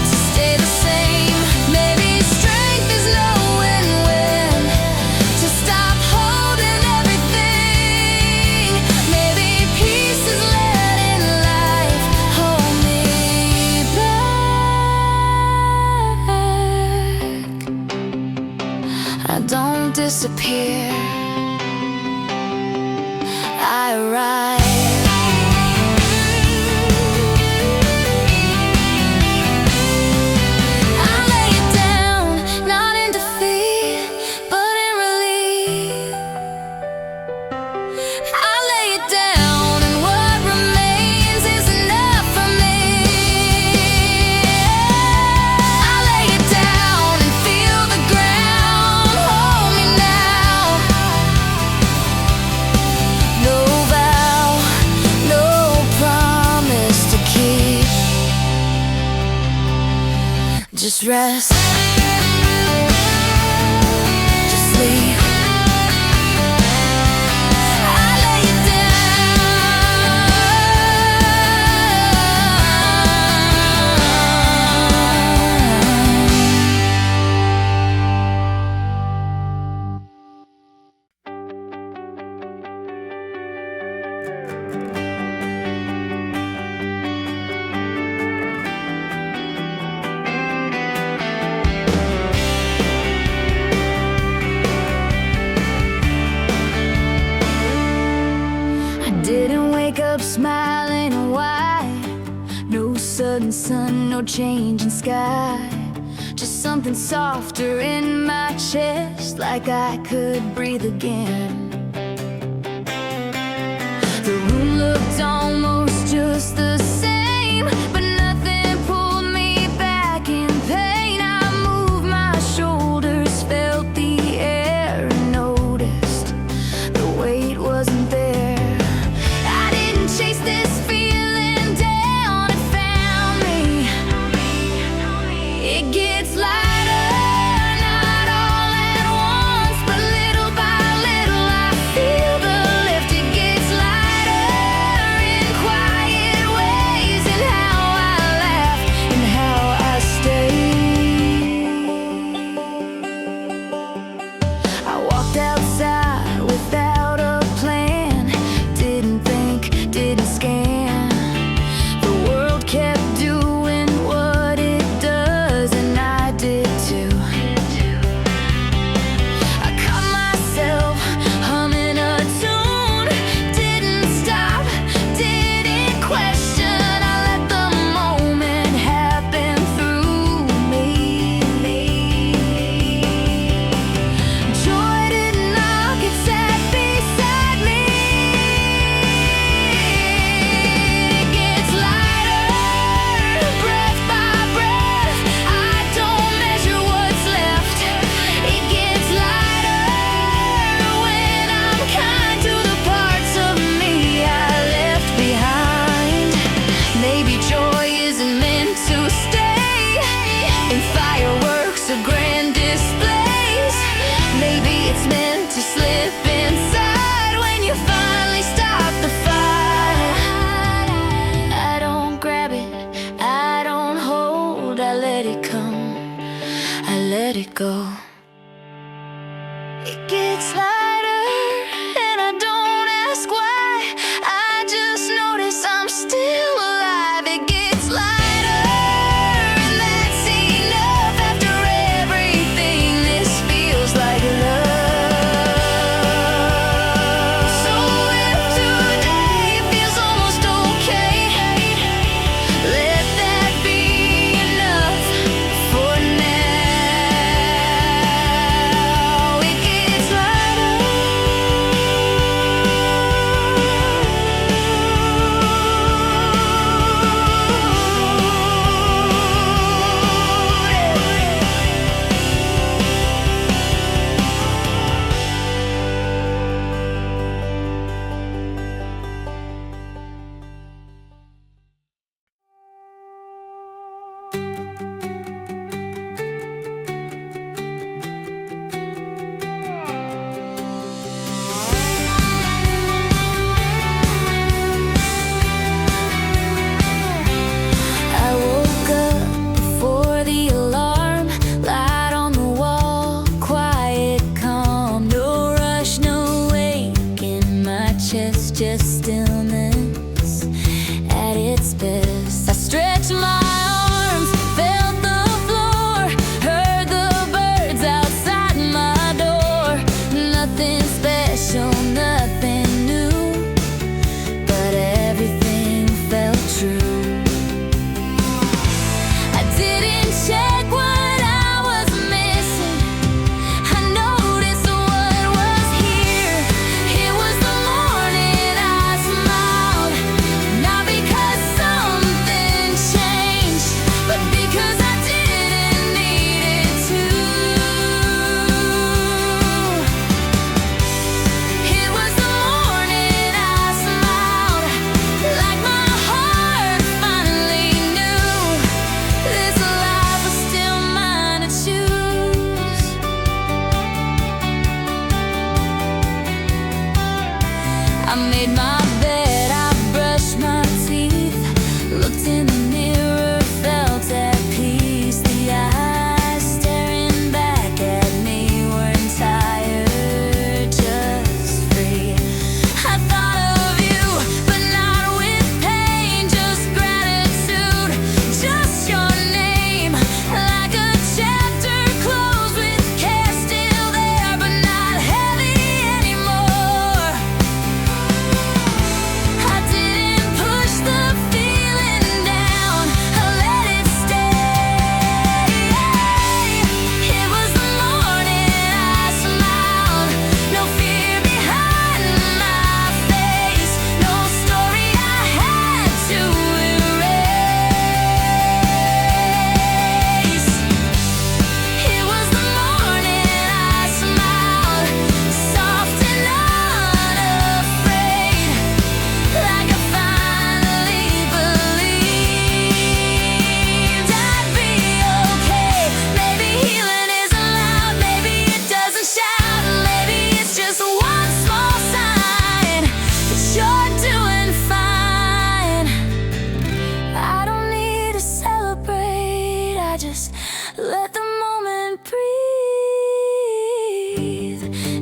to stay the same. Maybe strength is knowing when to stop holding everything. Maybe peace is letting life hold me back. I don't disappear, I arrive. I lay it down, not in defeat, but in relief. I lay it down, and what remains is enough for me. I lay it down and feel the ground hold me now. No vow, no promise to keep. Just rest, just sleep. I lay it didn't wake up smiling wide. No sudden sun, no change in sky. Just something softer in my chest, like I could breathe again. The room looked almost just the same, but nothing pulled me back in pain. I moved my shoulders, felt the air, and noticed the let it go. It gets lighter, and I don't ask why. I just notice I'm still alive. It gets lighter, and that's enough. After everything, this feels like love. So if today feels almost okay, let that be enough for now. It gets lighter. I woke up before the alarm, light on the wall, quiet, calm, no rush, no ache in my chest, just stillness at its best. I stretched my arms, felt the floor, heard the birds outside my door. Nothing special, nothing new, but everything felt true. I didn't check what I was missing. I noticed what was here. It was the morning I smiled, not because something changed, but because I didn't need it to. It was the morning I smiled, like my heart finally knew this life was still mine to choose. I made my bed, I brushed my teeth, looked in the mirror, felt at peace. The eyes staring back at me weren't tired, just free. I thought of you, but not with pain, just gratitude, just your name. Like a chapter closed with care still there, but not heavy anymore. I didn't push the feeling down, I let it stay. It was the morning I smiled, no fear behind my face, no story I had to erase. It was the morning I smiled, soft and unafraid, like I finally believed I'd be okay. Maybe healing isn't loud, maybe it doesn't shout, maybe it's just one small sign that you're doing fine. I don't need to celebrate, I just let the moment breathe.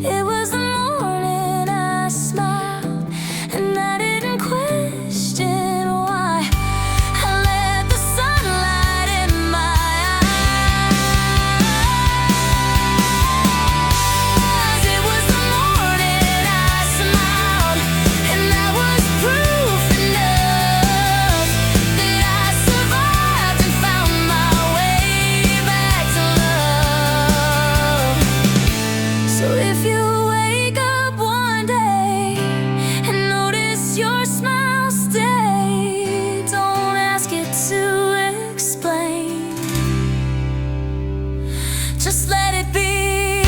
It was the morning I smiled, and I didn't question why. I let the sunlight in my eyes. It was the morning I smiled, and that was proof enough that I survived and found my way back to love. So if you wake up one day and notice your smile stay, don't ask it to explain, just let it be.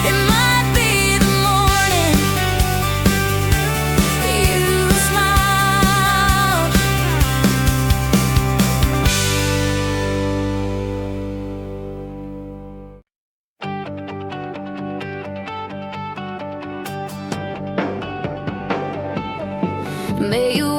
It might be the morning you smiled. May you